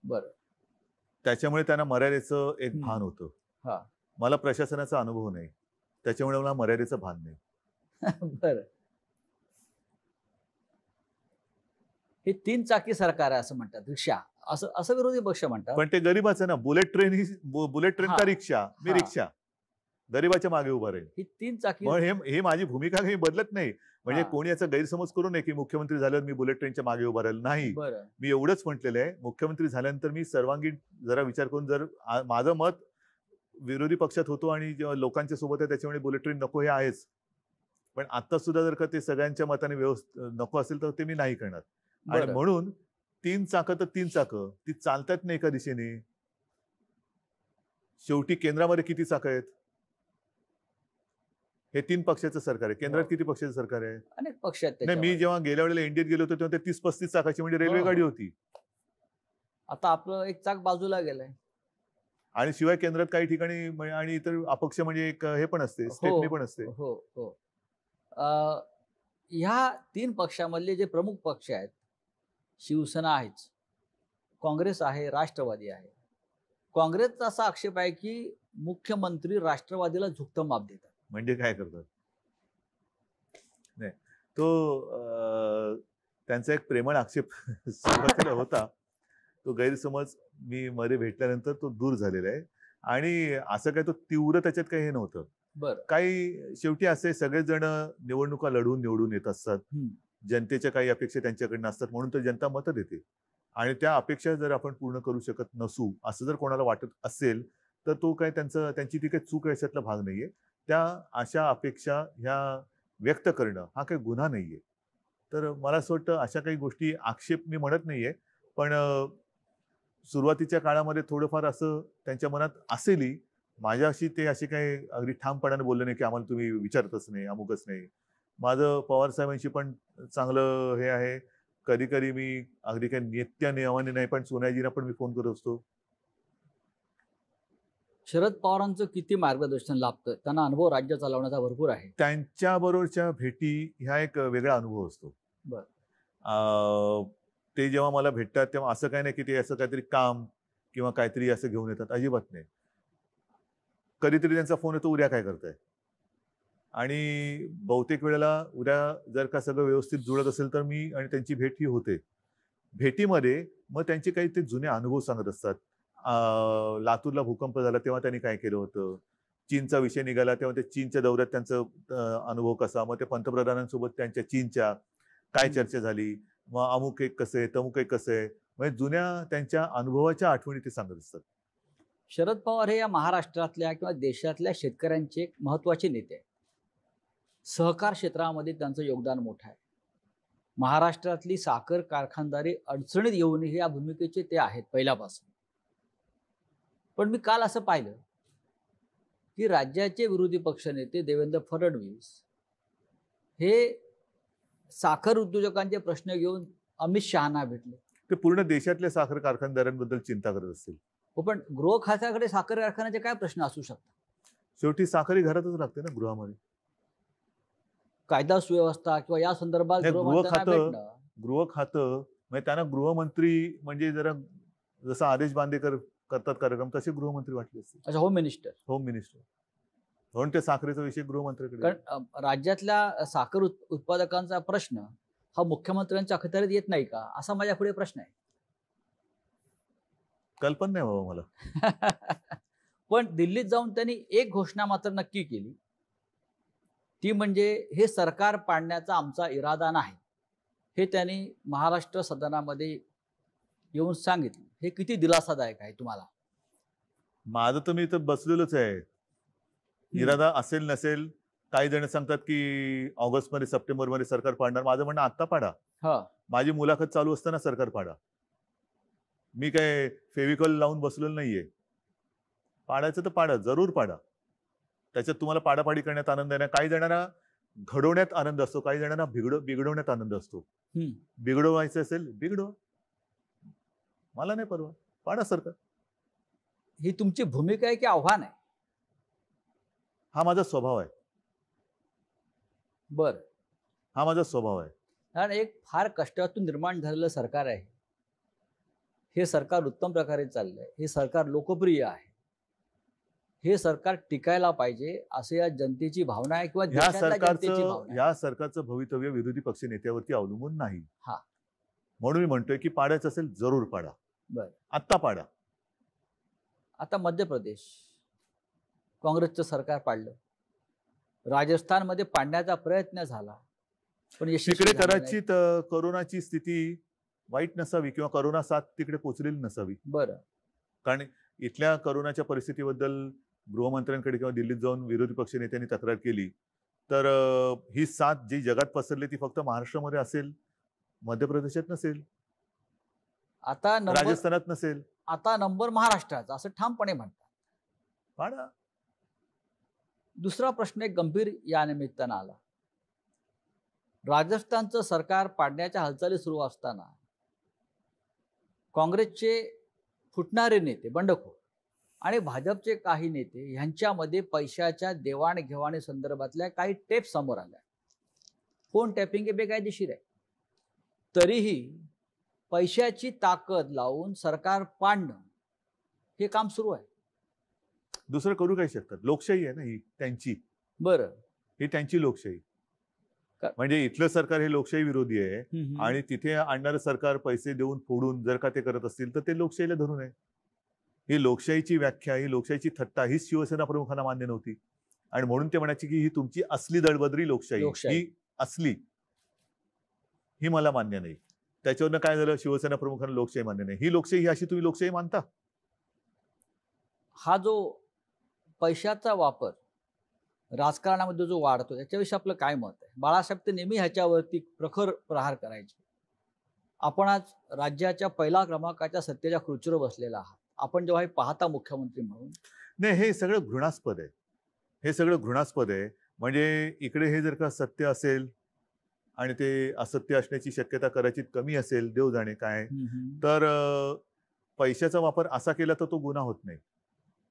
बरं. त्याच्यामुळे त्यांना मर्यादेचं एक भान होतं. हा. मला प्रशासनाचा अनुभव नाही, त्याच्यामुळे मला मर्यादेचं भान नाही. बरं. हे 3 चाकी सरकार आहे असं म्हणतात, रिक्षा असं विरोधी पक्ष म्हणतात. पण ते गरीबाचं ना, बुलेट ट्रेन का रिक्षा, मी रिक्षा गरीबाच्या मागे उभा राहील. ही 3 चाकी. हे माझी भूमिका काही बदलत नाही. म्हणजे कोणी याचा गैरसमज करू नये की मुख्यमंत्री झाल्यावर मी बुलेट ट्रेनच्या मागे उभा राहील. नाही, मी एवढंच म्हटलेलं आहे, मुख्यमंत्री झाल्यानंतर मी सर्वांगीण जरा विचार करून, जर माझं मत विरोधी पक्षात होतो आणि लोकांच्या सोबत आहे त्याच्यामुळे बुलेट ट्रेन नको हे आहेच. पण आता सुद्धा जर का ते सगळ्यांच्या मताने नको असेल तर ते मी नाही करणार. आणि म्हणून 3 चाकं तर 3 चाकं ती चालतात नाही एका दिशेने. शेवटी केंद्रामध्ये किती चाकं आहेत? हे 3 पक्षाचं सरकार आहे. केंद्रात किती पक्षाचं सरकार आहे? अनेक पक्ष आहेत. नाही, मी जेव्हा गेल्या वेळेला इंडियात गेलो होतो तेव्हा ते 30-35 चाकाची म्हणजे रेल्वे गाडी होती. आता आपलं एक चाक बाजूला गेलंय. आणि शिवाय केंद्रात काही ठिकाणी आणि इतर अपक्ष म्हणजे एक हे पण असते, स्टेपनी पण असते. हो हो. ह्या 3 पक्षामधले जे प्रमुख पक्ष आहेत, शिवसेना आहेच, काँग्रेस आहे, राष्ट्रवादी आहे. काँग्रेसचा असा आक्षेप आहे की मुख्यमंत्री राष्ट्रवादीला झुकतं माप देतात. म्हणजे काय करतात? नाही, तो त्यांचा एक प्रेमळ आक्षेप सुरुवातीला होता. तो गैरसमज मी मध्ये भेटल्यानंतर तो दूर झालेला आहे आणि असं काय तो तीव्र त्याच्यात काही हे नव्हतं. बरं. काही शेवटी असे सगळेच जण निवडणुका लढवून निवडून येत असतात. जनतेच्या काही अपेक्षा त्यांच्याकडनं असतात म्हणून तर जनता मतं देते आणि त्या अपेक्षा जर आपण पूर्ण करू शकत नसू असं जर कोणाला वाटत असेल तर तो काय त्यांची ती काही चूक याच्यातला भाग नाहीये. त्या अशा अपेक्षा ह्या व्यक्त करणं हा काही गुन्हा नाहीये. तर मला असं वाटतं अशा काही गोष्टी आक्षेप मी म्हणत नाहीये, पण सुरुवातीच्या काळामध्ये थोडंफार असं त्यांच्या मनात असेलही. माझ्याशी ते असे काही अगदी ठामपणाने बोलले नाही की आम्हाला तुम्ही विचारतच नाही, अमुकच नाही. माझं पवार साहेबांशी पण चांगलं हे आहे. कधी कधी मी अगदी काही नित्य नियमाने नाही, पण सोनियाजींना पण मी फोन करत असतो. शरद पवारांचं किती मार्गदर्शन लाभतं? त्यांना अनुभव राज्य चालवण्याचा भरपूर आहे. त्यांच्या बरोबरच्या भेटी ह्या एक वेगळा अनुभव असतो. बरं. ते जेव्हा मला भेटतात तेव्हा असं काही नाही की ते असं काहीतरी काम किंवा काहीतरी असं घेऊन येतात, अजिबात नाही. कधीतरी त्यांचा फोन येतो, उद्या काय करताय? आणि बहुतेक वेळेला उद्या जर का सगळं व्यवस्थित जुळत असेल तर मी आणि त्यांची भेट ही होते. भेटीमध्ये मग त्यांचे काही ते जुने अनुभव सांगत असतात. लातूरला भूकंप झाला तेव्हा त्यांनी काय केलं होतं, चीनचा विषय निघाला तेव्हा ते चीनच्या दौऱ्यात त्यांचा अनुभव कसा, मग ते पंतप्रधानांसोबत त्यांच्या चीनच्या काय चर्चा झाली, मग अमुक एक कसं आहे, तमुक एक कसं आहे, म्हणजे जुन्या त्यांच्या अनुभवाच्या आठवणी ते सांगत असतात. शरद पवार हे या महाराष्ट्रातल्या किंवा देशातल्या शेतकऱ्यांचे एक महत्त्वाचे नेते आहेत. सहकार क्षेत्रामध्ये त्यांचं योगदान मोठं आहे. महाराष्ट्रातली साखर कारखानदारी अडचणीत येऊ नये या भूमिकेचे ते आहेत पहिल्यापासून. पण मी काल असं पाहिलं की राज्याचे विरोधी पक्षनेते देवेंद्र फडणवीस हे साखर उद्योजकांचे प्रश्न घेऊन अमित शहांना भेटले. ते पूर्ण देशातल्या साखर कारखानदारांबद्दल चिंता करत असतील. हो, पण गृह खात्याकडे साखर कारखान्याचे काय प्रश्न असू शकतात? शेवटी साखर घरातच लागते ना, गृहामध्ये. कायदा सुव्यवस्था किंवा या संदर्भात गृह खातं म्हणजे त्यांना गृहमंत्री म्हणजे जरा जसा आदेश बांदेकर करतात कार्यक्रम तसे गृहमंत्री वाटले असते. अच्छा, होम मिनिस्टर. होम मिनिस्टर म्हणून ते साखरेचा विषय गृहमंत्र्याकडे. कारण राज्यातल्या साखर उत्पादकांचा प्रश्न हा मुख्यमंत्र्यांच्या अखत्यारीत येत नाही का, असा माझ्या पुढे प्रश्न आहे. कल्पना नाही बाबा मला. पण दिल्लीत जाऊन त्यांनी एक घोषणा मात्र नक्की केली, ती म्हणजे हे सरकार पाडण्याचा आमचा इरादा नाही. हे त्यांनी महाराष्ट्र सदनामध्ये येऊन सांगितलं. हे किती दिलासादायक आहे तुम्हाला? माझं तर मी इथं बसलेलोच आहे. इरादा असेल नसेल, काही जण सांगतात की ऑगस्टमध्ये सप्टेंबरमध्ये सरकार पाडणार. माझं म्हणणं आत्ता पाडा. माझी मुलाखत चालू असताना सरकार पाडा. मी काय फेविकॉल लावून बसलेलो नाहीये. पाडायचं तर पाडा, जरूर पाडा. त्याच्यात तुम्हाला पाडापाडी करण्यात आनंद आहे ना. काही जणांना घडवण्यात आनंद असतो, काही जणांना बिघडवण्यात आनंद असतो. बिघडवायचं असेल बिघडवा, मला नाही परवा, पाडा सरकार. ही तुमची भूमिका आहे की आव्हान आहे? हा माझा स्वभाव आहे. बर, हा माझा स्वभाव आहे. कारण एक फार कष्टातून निर्माण झालेलं सरकार आहे. हे सरकार उत्तम प्रकारे चाललंय. हे सरकार लोकप्रिय आहे. हे सरकार टिकायला पाहिजे असे या जनतेची भावना आहे किंवा या सरकारचं भवितव्य विरोधी पक्ष नेत्यावरती अवलंबून नाही. हा, म्हणून मी म्हणतोय की पाडायचं असेल जरूर पाडा. बर, आत्ता पाडा. आता मध्य प्रदेश काँग्रेसचं सरकार पाडलं. राजस्थानमध्ये पाडण्याचा प्रयत्न झाला, पण तिकडे कदाचित कोरोनाची स्थिती वाईट नसावी किंवा कोरोना साथ तिकडे पोहोचलेली नसावी. बरं, कारण इथल्या कोरोनाच्या परिस्थितीबद्दल गृहमंत्र्यांकडे किंवा दिल्लीत जाऊन विरोधी पक्ष नेत्यांनी तक्रार केली तर ही साथ जी जगात पसरली ती फक्त महाराष्ट्रामध्ये असेल, मध्य प्रदेशात नसेल, आता राजस्थानात नसेल. आता नंबर महाराष्ट्राचा असं ठामपणे म्हणतात. पाडा. दुसरा प्रश्न एक गंभीर या निमित्तानं आला. राजस्थानचं सरकार पाडण्याच्या हालचाली सुरू असताना काँग्रेसचे फुटणारे नेते, बंडखोर आणि भाजपचे काही नेते यांच्यामध्ये पैशाच्या देवाणघेवाणी संदर्भातल्या काही टेप समोर आल्या. फोन टॅपिंग हे बेकायदेशीर आहे. तरीही पैशाची ताकद लावून सरकार पाडणं हे काम सुरू आहे. दुसरं करू काय शकतात? लोकशाही आहे ना ही त्यांची. बरं, ही त्यांची लोकशाही. म्हणजे इथलं सरकार हे लोकशाही विरोधी आहे आणि तिथे आणणारं सरकार पैसे देऊन फोडून जर का ते करत असतील तर ते लोकशाहीला धरून आहे. ही लोकशाहीची व्याख्या, ही लोकशाहीची थट्टा हीच शिवसेना प्रमुखांना मान्य नव्हती आणि म्हणून ते म्हणायचे की ही तुमची असली दळबद्री लोकशाही ही असली, ही मला मान्य नाही. त्याच्यावरनं काय झालं? शिवसेना प्रमुखांना लोकशाही मान्य नाही. ही लोकशाही अशी तुम्ही लोकशाही मानता? हा जो पैशाचा वापर राजकारणामध्ये जो वाढतो याच्याविषयी आपलं काय मत आहे? बाळासाहेब ते नेहमी ह्याच्यावरती प्रखर प्रहार करायचे. आपण आज राज्याच्या पहिला क्रमांकाच्या सत्तेच्या खुर्चीवर बसलेला आहात. आपण जेव्हा हे पाहता मुख्यमंत्री म्हणून? नाही, हे सगळं घृणास्पद आहे. हे सगळं घृणास्पद आहे. म्हणजे इकडे हे जर का सत्य असेल आणि ते असत्य असण्याची शक्यता कदाचित कमी असेल, देव जाणे काय, तर पैशाचा वापर असा केला तर तो गुन्हा होत नाही.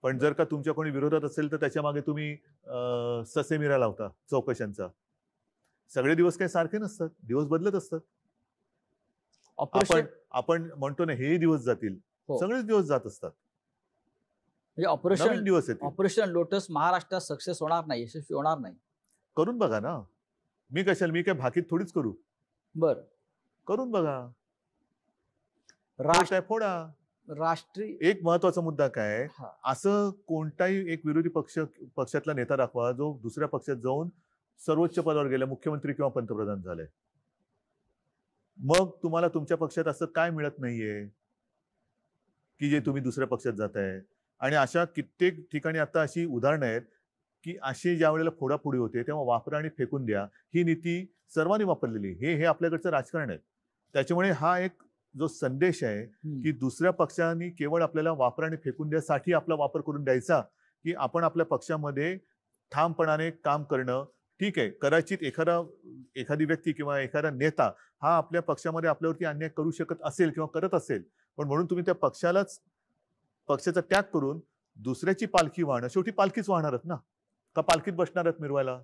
पण जर का तुमच्या कोणी विरोधात असेल तर त्याच्या मागे तुम्ही ससेमिरा लावता चौकशांचा. सगळे दिवस काही सारखे नसतात, दिवस बदलत असतात. ऑपरेशन आपण म्हणतो ना, हे दिवस जातील, हो. सगळेच दिवस जात असतात. म्हणजे नवीन ऑपरेशन दिवस येतील. ऑपरेशन लोटस महाराष्ट्रात सक्सेस होणार नाही, यशस्वी होणार नाही. करून बघा ना. मी काय भाकीत थोडीच करू. बरं. करून बघा. राष्ट्र काय फोडा. राष्ट्रीय एक महत्वाचा मुद्दा काय, हा. असं कोणताही एक विरोधी पक्षातला नेता दाखवा जो दुसऱ्या पक्षात जाऊन सर्वोच्च पदावर गेला, मुख्यमंत्री किंवा पंतप्रधान झाले. मग तुम्हाला तुमच्या पक्षात असं काय मिळत नाहीये की जे तुम्ही दुसऱ्या पक्षात जाताय. आणि अशा कित्येक ठिकाणी आता अशी उदाहरणं आहेत की अशी ज्या वेळेला फोडाफोडी होते तेव्हा वापरा आणि फेकून द्या ही नीती सर्वांनी वापरलेली. हे आपल्याकडचं राजकारण आहे. त्याच्यामुळे हा एक जो संदेश आहे की दुसऱ्या पक्षांनी केवळ आपल्याला वापरा आणि फेकून द्यासाठी आपला वापर करून द्यायचा, की आपण आपल्या पक्षामध्ये ठामपणाने काम करणं. ठीक आहे, कदाचित एखादी व्यक्ती किंवा एखादा नेता हा आपल्या पक्षामध्ये आपल्यावरती अन्याय करू शकत असेल किंवा करत असेल, पण म्हणून तुम्ही त्या पक्षाचा त्याग करून दुसऱ्याची पालखी वाहणं, शेवटी पालखीच वाहणारच ना, का पालखीत बसणार आहेत मिरवायला?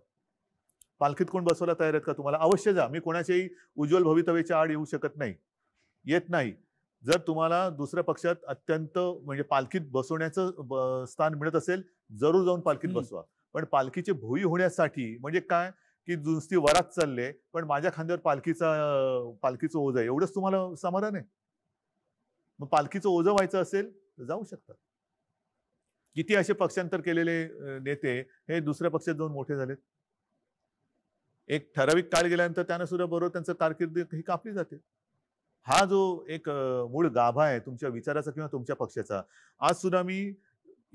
पालखीत कोण बसवायला तयार आहेत का तुम्हाला? अवश्य जा. मी कोणाच्याही उज्ज्वल भवितव्याच्या आड येऊ शकत नाही, येत नाही. जर तुम्हाला दुसऱ्या पक्षात अत्यंत म्हणजे पालखीत बसवण्याचं स्थान मिळत असेल, जरूर जाऊन पालखीत बसवा. पण पालखीचे भोई होण्यासाठी म्हणजे काय की नुसती वरात चालले पण माझ्या खांद्यावर पालखीचं ओझं आहे, एवढंच तुम्हाला समाधान आहे? मग पालखीचं ओझं व्हायचं असेल तर जाऊ शकता. किती असे पक्षांतर केलेले नेते हे दुसऱ्या पक्षात जाऊन मोठे झालेत. एक ठराविक काळ गेल्यानंतर त्यांना सुद्धा बरोबर त्यांचं कारकीर्द ही कापली जाते. हा जो एक मूळ गाभा आहे तुमच्या विचाराचा किंवा तुमच्या पक्षाचा, आज सुद्धा मी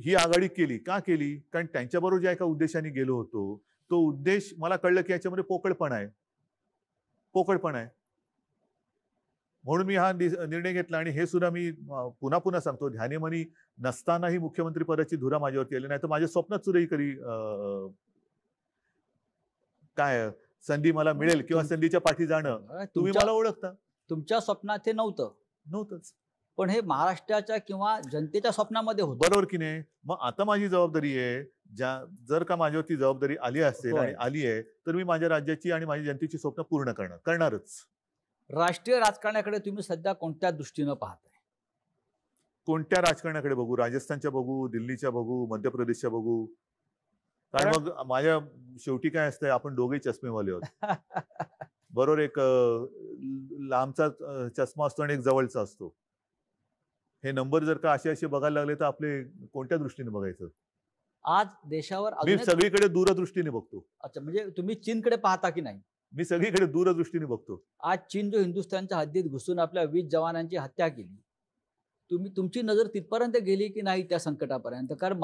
ही आघाडी केली का केली? कारण त्यांच्याबरोबर ज्या एका उद्देशाने गेलो होतो, तो उद्देश मला कळलं की याच्यामध्ये पोकळपणा आहे. म्हणून मी हा निर्णय घेतला. आणि हे सुद्धा मी पुन्हा सांगतो, ध्यानीमनी नसतानाही मुख्यमंत्री पदाची धुरा माझ्यावरती आली नाही, तर माझ्या स्वप्नात सुद्धा ही कधी काय संधी मला मिळेल किंवा संधीच्या पाठी जाणं, तुम्ही मला ओळखता. तुमच्या स्वप्नात हे नव्हतंच. पण हे महाराष्ट्राच्या किंवा जनतेच्या स्वप्नामध्ये होतं. बरोबर की नाही? मग आता माझी जबाबदारी आहे, जर का माझ्यावरती जबाबदारी आली असेल आणि आली आहे, तर मी माझ्या राज्याची आणि माझ्या जनतेची स्वप्न पूर्ण करणारच. राष्ट्रीय राजकारणाकडे तुम्ही सध्या कोणत्या दृष्टीनं पाहताय? कोणत्या राजकारणाकडे बघू? राजस्थानच्या बघू, दिल्लीच्या बघू, मध्य प्रदेशच्या बघू? कारण मग माझ्या शेवटी काय असतंय, आपण दोघे चष्मेवाले आहोत. बरोबर, एक लांबचा चष्मा असतो आणि एक जवळचा असतो. हे नंबर जर का असे बघायला लागले तर आपले कोणत्या दृष्टीने बघायचं? आज देशावर मी सगळीकडे दूरदृष्टीने बघतो. अच्छा, म्हणजे तुम्ही चीनकडे पाहता की नाही? मी सगळीकडे दूरदृष्टीने बघतो. आज चीन जो हिंदुस्थानच्या हद्दीत घुसून आपल्या 20 जवानांची हत्या केली, तुमची नजर तिथपर्यंत गेली की नाही त्या संकटापर्यंत? कारण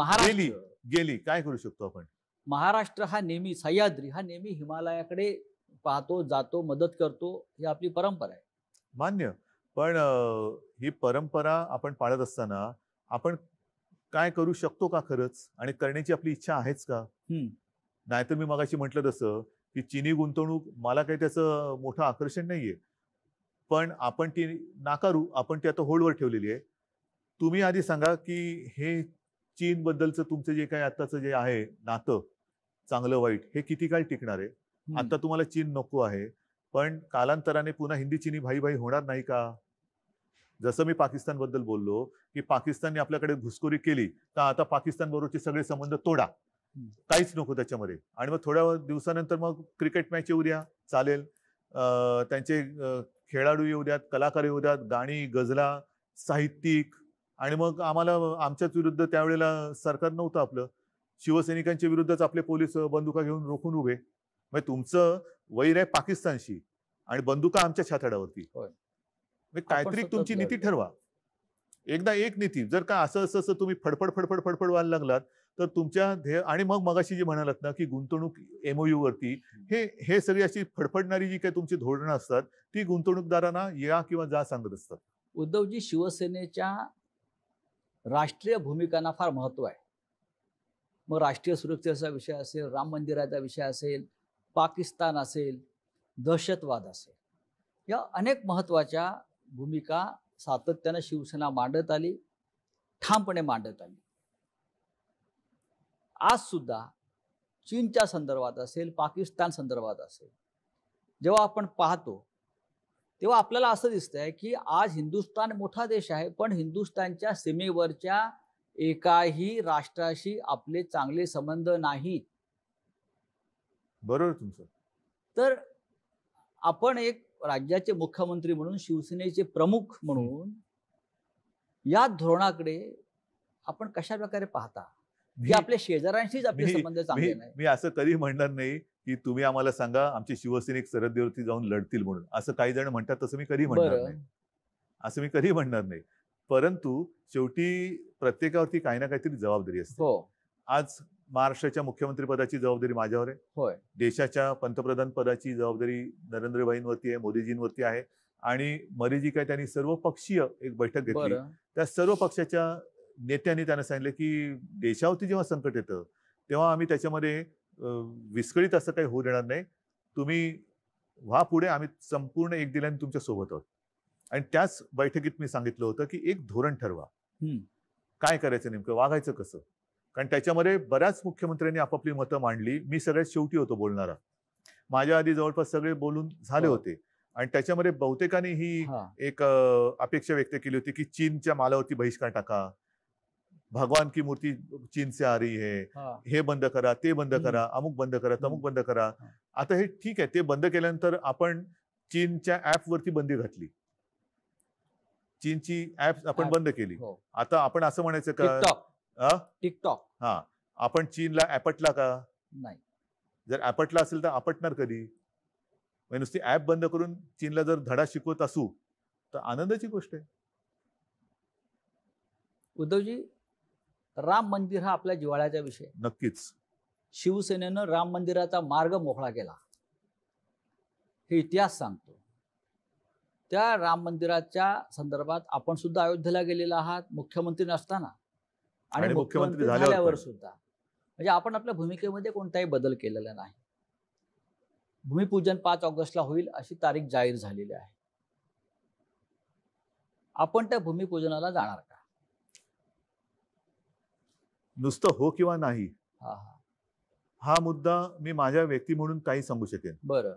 गेली. काय करू शकतो आपण? महाराष्ट्र हा नेहमी, सह्याद्री हा नेहमी हिमालयाकडे पाहतो, जातो, मदत करतो, ही आपली परंपरा आहे. मान्य. पण ही परंपरा आपण पाळत असताना आपण काय करू शकतो का खरंच? आणि करण्याची आपली इच्छा आहेच का? नाहीतर मी मगाशी म्हटलं तसं की चीनी गुंतवणूक मला काही त्याचं मोठं आकर्षण नाहीये, पण आपण ती नाकारू, आपण ती आता होल्डवर ठेवलेली आहे. तुम्ही आधी सांगा की हे चीन बद्दलचं तुमचं जे काही आताचं जे आहे नातं, चांगलं वाईट, हे किती काळ टिकणार आहे? आता तुम्हाला चीन नको आहे, पण कालांतराने पुन्हा हिंदी चीनी भाई भाई होणार नाही का? जसं मी पाकिस्तान बद्दल बोललो की पाकिस्तानने आपल्याकडे घुसखोरी केली तर आता पाकिस्तान बरोबरचे सगळे संबंध तोडा, काहीच नको त्याच्यामध्ये. आणि मग थोड्या दिवसानंतर मग क्रिकेट मॅच येऊ द्या, चालेल. त्यांचे खेळाडू येऊ द्यात, कलाकार येऊ द्यात, गाणी, गझला, साहित्यिक. आणि मग आम्हाला आमच्याच विरुद्ध त्यावेळेला सरकार नव्हतं आपलं, शिवसैनिकांच्या विरुद्धच आपले पोलीस बंदुका घेऊन रोखून उभे. म्हणजे तुमचं वैर आहे पाकिस्तानशी आणि बंदुका आमच्या छाताडावरती. काहीतरी तुमची नीती ठरवा. एकदा एक नीती. जर का असं तुम्ही फडफड व्हायला लागलात तर तुमच्या ध्येय. आणि मग मगाशी जे म्हणालात ना की गुंतवणूक MOU वरती, हे सगळी अशी फडफडणारी जी काही तुमची धोरणं असतात ती गुंतवणूकदारांना या किंवा जा सांगत असतात. उद्धवजी, शिवसेनेच्या राष्ट्रीय भूमिकांना फार महत्त्व आहे. मग राष्ट्रीय सुरक्षेचा विषय असेल, राम मंदिराचा विषय असेल, पाकिस्तान असेल, दहशतवाद असेल, या अनेक महत्त्वाच्या भूमिका सातत्यानं शिवसेना मांडत आली, ठामपणे मांडत आली. आज सुद्धा चीनच्या संदर्भात असेल, पाकिस्तान संदर्भात असेल, जेव्हा आपण पाहतो तेव्हा आपल्याला असं दिसतंय की आज हिंदुस्थान मोठा देश आहे, पण हिंदुस्थानच्या सीमेवरच्या एकाही राष्ट्राशी आपले चांगले संबंध नाहीत. बरोबर तुमचं. तर आपण एक राज्याचे मुख्यमंत्री म्हणून, शिवसेनेचे प्रमुख म्हणून या धोरणाकडे आपण कशा प्रकारे पाहता की आपल्या शेजाऱ्यांशीच आपले संबंध चांगले नाही? मी असं कधी म्हणणार नाही की तुम्ही आम्हाला सांगा आमचे शिवसैनिक सरहद्दीवरती जाऊन लढतील म्हणून. असं काही जण म्हणतात, तसं मी कधी म्हणणार नाही. असं मी कधी म्हणणार नाही. परंतु शेवटी प्रत्येकावरती काही ना काहीतरी जबाबदारी असते. हो. आज महाराष्ट्राच्या मुख्यमंत्री पदाची जबाबदारी माझ्यावर आहे. होय. देशाच्या पंतप्रधान पदाची जबाबदारी नरेंद्रभाईंवरती आहे, मोदीजींवरती आहे. आणि मध्ये जी काय त्यांनी सर्व पक्षीय एक बैठक घेतली, त्या सर्व पक्षाच्या नेत्यांनी त्यांना सांगितलं की देशावरती जेव्हा संकट येतं तेव्हा आम्ही त्याच्यामध्ये विस्कळीत असं काही होऊ देणार नाही. तुम्ही व्हा पुढे, आम्ही संपूर्ण एक दिल्याने तुमच्या सोबत आहोत. आणि त्याच बैठकीत मी सांगितलं होतं की एक धोरण ठरवा, काय करायचं, नेमकं वागायचं कसं. कारण त्याच्यामध्ये बऱ्याच मुख्यमंत्र्यांनी आपापली मतं मांडली. मी सगळ्यात शेवटी होतो बोलणारा. माझ्या आधी जवळपास सगळे बोलून झाले होते. आणि त्याच्यामध्ये बहुतेकांनी ही एक अपेक्षा व्यक्त केली होती की चीनच्या मालावरती बहिष्कार टाका, भगवान की मूर्ती चीन से आ रही है, हे बंद करा, ते बंद करा, अमुक बंद करा, तमुक बंद करा. आता हे ठीक आहे, ते बंद केल्यानंतर आपण चीनच्या ऍप वरती बंदी घातली, चीनची ऍप आपण बंद केली. आता आपण असं म्हणायचं का टिकटॉक आपण चीनला ऍपटला का नाही? जर ऍपटला असेल तर आपटणार कधी? नुसती ऍप बंद करून चीनला जर धडा शिकवत असू तर आनंदाची गोष्ट आहे. उद्धवजी, राम मंदिर हा आपल्या जिव्हाळ्याचा विषय. नक्कीच. शिवसेनेनं राम मंदिराचा मार्ग मोकळा केला, हे इतिहास सांगतो. त्या राम मंदिराच्या संदर्भात आपण सुद्धा अयोध्येला गेलेला आहात, मुख्यमंत्री नसताना आणि मुख्यमंत्री झाल्यावर सुद्धा. म्हणजे आपण आपल्या भूमिकेमध्ये कोणताही बदल केलेला नाही. भूमिपूजन 5 ऑगस्टला होईल अशी तारीख जाहीर झालेली आहे. आपण त्या भूमिपूजनाला जाणार का? नुसतं हो किंवा नाही हा मुद्दा मी माझ्या व्यक्ती म्हणून काही सांगू शकेन. बरं.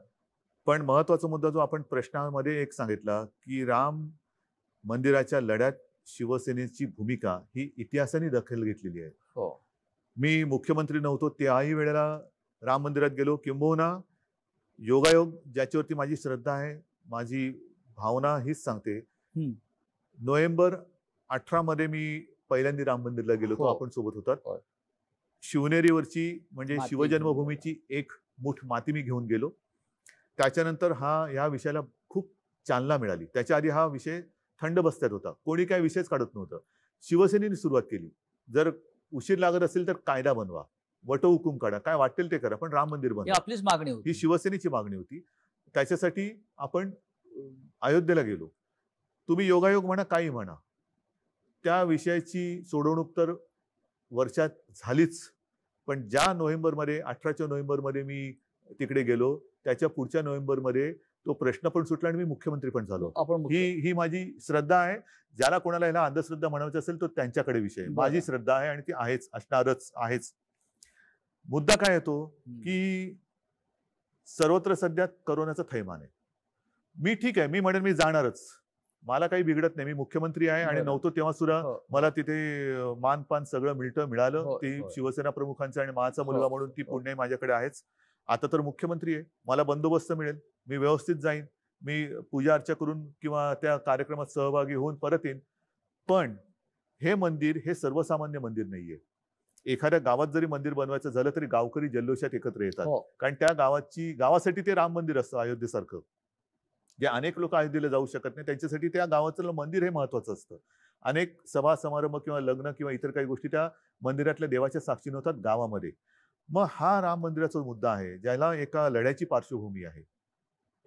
पण महत्वाचा मुद्दा जो आपण प्रश्नामध्ये एक सांगितला की राम मंदिराच्या लढ्यात शिवसेनेची भूमिका ही इतिहासाने दखल घेतलेली आहे. हो. मी मुख्यमंत्री नव्हतो त्याही वेळेला राम मंदिरात गेलो. किंबहुना योगायोग ज्याच्यावरती माझी श्रद्धा आहे, माझी भावना हीच सांगते. नोव्हेंबर 18 मध्ये मी पहिल्यांदा राम मंदिरला गेलो होतो. आपण सोबत होतात. शिवनेरीवरची म्हणजे शिवजन्मभूमीची एक मुठ माती मी घेऊन गेलो. त्याच्यानंतर ह्या विषयाला खूप चालना मिळाली. त्याच्या आधी हा विषय थंड बस्त्यात होता, कोणी काय विषयच काढत नव्हतं. शिवसेनेने सुरुवात केली, जर उशीर लागत असेल तर कायदा बनवा, वटहुकूम काढा, काय वाटेल ते करा, पण राम मंदिर बनवा, आपलीच मागणी होती, ही शिवसेनेची मागणी होती. त्याच्यासाठी आपण अयोध्येला गेलो. तुम्ही योगायोग म्हणा, काही म्हणा, त्या विषयाची सोडवणूक तर वर्षात झालीच. पण ज्या नोव्हेंबरमध्ये 18च्या नोव्हेंबरमध्ये मी तिकडे गेलो, त्याच्या पुढच्या नोव्हेंबरमध्ये तो प्रश्न पण सुटला आणि मी मुख्यमंत्री पण झालो. ही माझी श्रद्धा आहे. ज्याला कोणाला ह्याला अंधश्रद्धा म्हणायचं असेल तो त्यांच्याकडे विषय. माझी श्रद्धा आहे आणि ती आहेच, असणारच आहेच. मुद्दा काय येतो की सर्वत्र सध्या करोनाचं थैमान आहे. मी ठीक आहे, मी म्हणेन मी जाणारच, मला काही बिघडत नाही, मी मुख्यमंत्री आहे आणि नव्हतो तेव्हा सुद्धा मला तिथे मानपान सगळं मिळालं. ती शिवसेना प्रमुखांचं आणि माझा मुलगा म्हणून ती पुण्य माझ्याकडे आहेच. आता तर मुख्यमंत्री आहे, मला बंदोबस्त मिळेल, मी व्यवस्थित जाईन, मी पूजा अर्चा करून किंवा त्या कार्यक्रमात सहभागी होऊन परत येईन. पण हे मंदिर हे सर्वसामान्य मंदिर नाहीये. एखाद्या गावात जरी मंदिर बनवायचं झालं तरी गावकरी जल्लोषात एकत्र येतात, कारण त्या गावासाठी ते राम मंदिर असतं अयोध्येसारखं. जे अनेक लोक अयोध्येला जाऊ शकत नाही त्यांच्यासाठी त्या गावाचं मंदिर हे महत्वाचं असतं. अनेक सभा समारंभ किंवा लग्न किंवा इतर काही गोष्टी त्या मंदिरातल्या देवाच्या साक्षीने होतात गावामध्ये. मग हा राम मंदिराचा मुद्दा आहे, ज्याला एका लढ्याची पार्श्वभूमी आहे,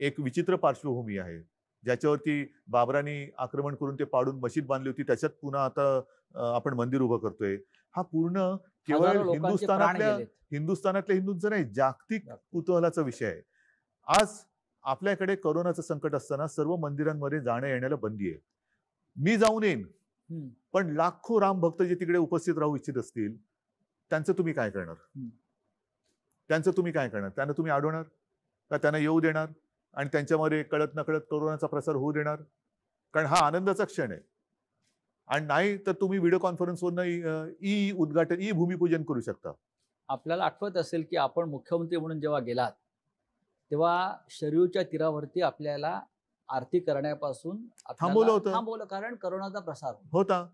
एक विचित्र पार्श्वभूमी आहे. ज्याच्यावरती बाबरांनी आक्रमण करून ते पाडून मशीद बांधली होती, त्याच्यात पुन्हा आता आपण मंदिर उभं करतोय. हा पूर्ण केवळ हजारो लोकांचे प्राण गेलेत. हिंदुस्थानातल्या हिंदूंचा नाही, जागतिक कुतूहलाचा विषय आहे. आज आपल्याकडे कोरोनाचं संकट असताना सर्व मंदिरांमध्ये जाण्या येण्याला बंदी आहे. मी जाऊन येईन, पण लाखो राम भक्त जे तिकडे उपस्थित राहू इच्छित असतील त्यांचं तुम्ही काय करणार? त्यांना तुम्ही अडवणार का? त्यांना येऊ देणार आणि त्यांच्यामध्ये कळत नकळत कोरोनाचा प्रसार होऊ देणार? कारण हा आनंदाचा क्षण आहे. आणि नाही तर तुम्ही व्हिडिओ कॉन्फरन्सवरनं उद्घाटन भूमिपूजन करू शकता. आपल्याला आठवत असेल की आपण मुख्यमंत्री म्हणून जेव्हा गेलात तेव्हा शरयूच्या तीरावरती आपल्याला आरती करण्यापासून थांबवलं, कारण करोनाचा प्रसार होता.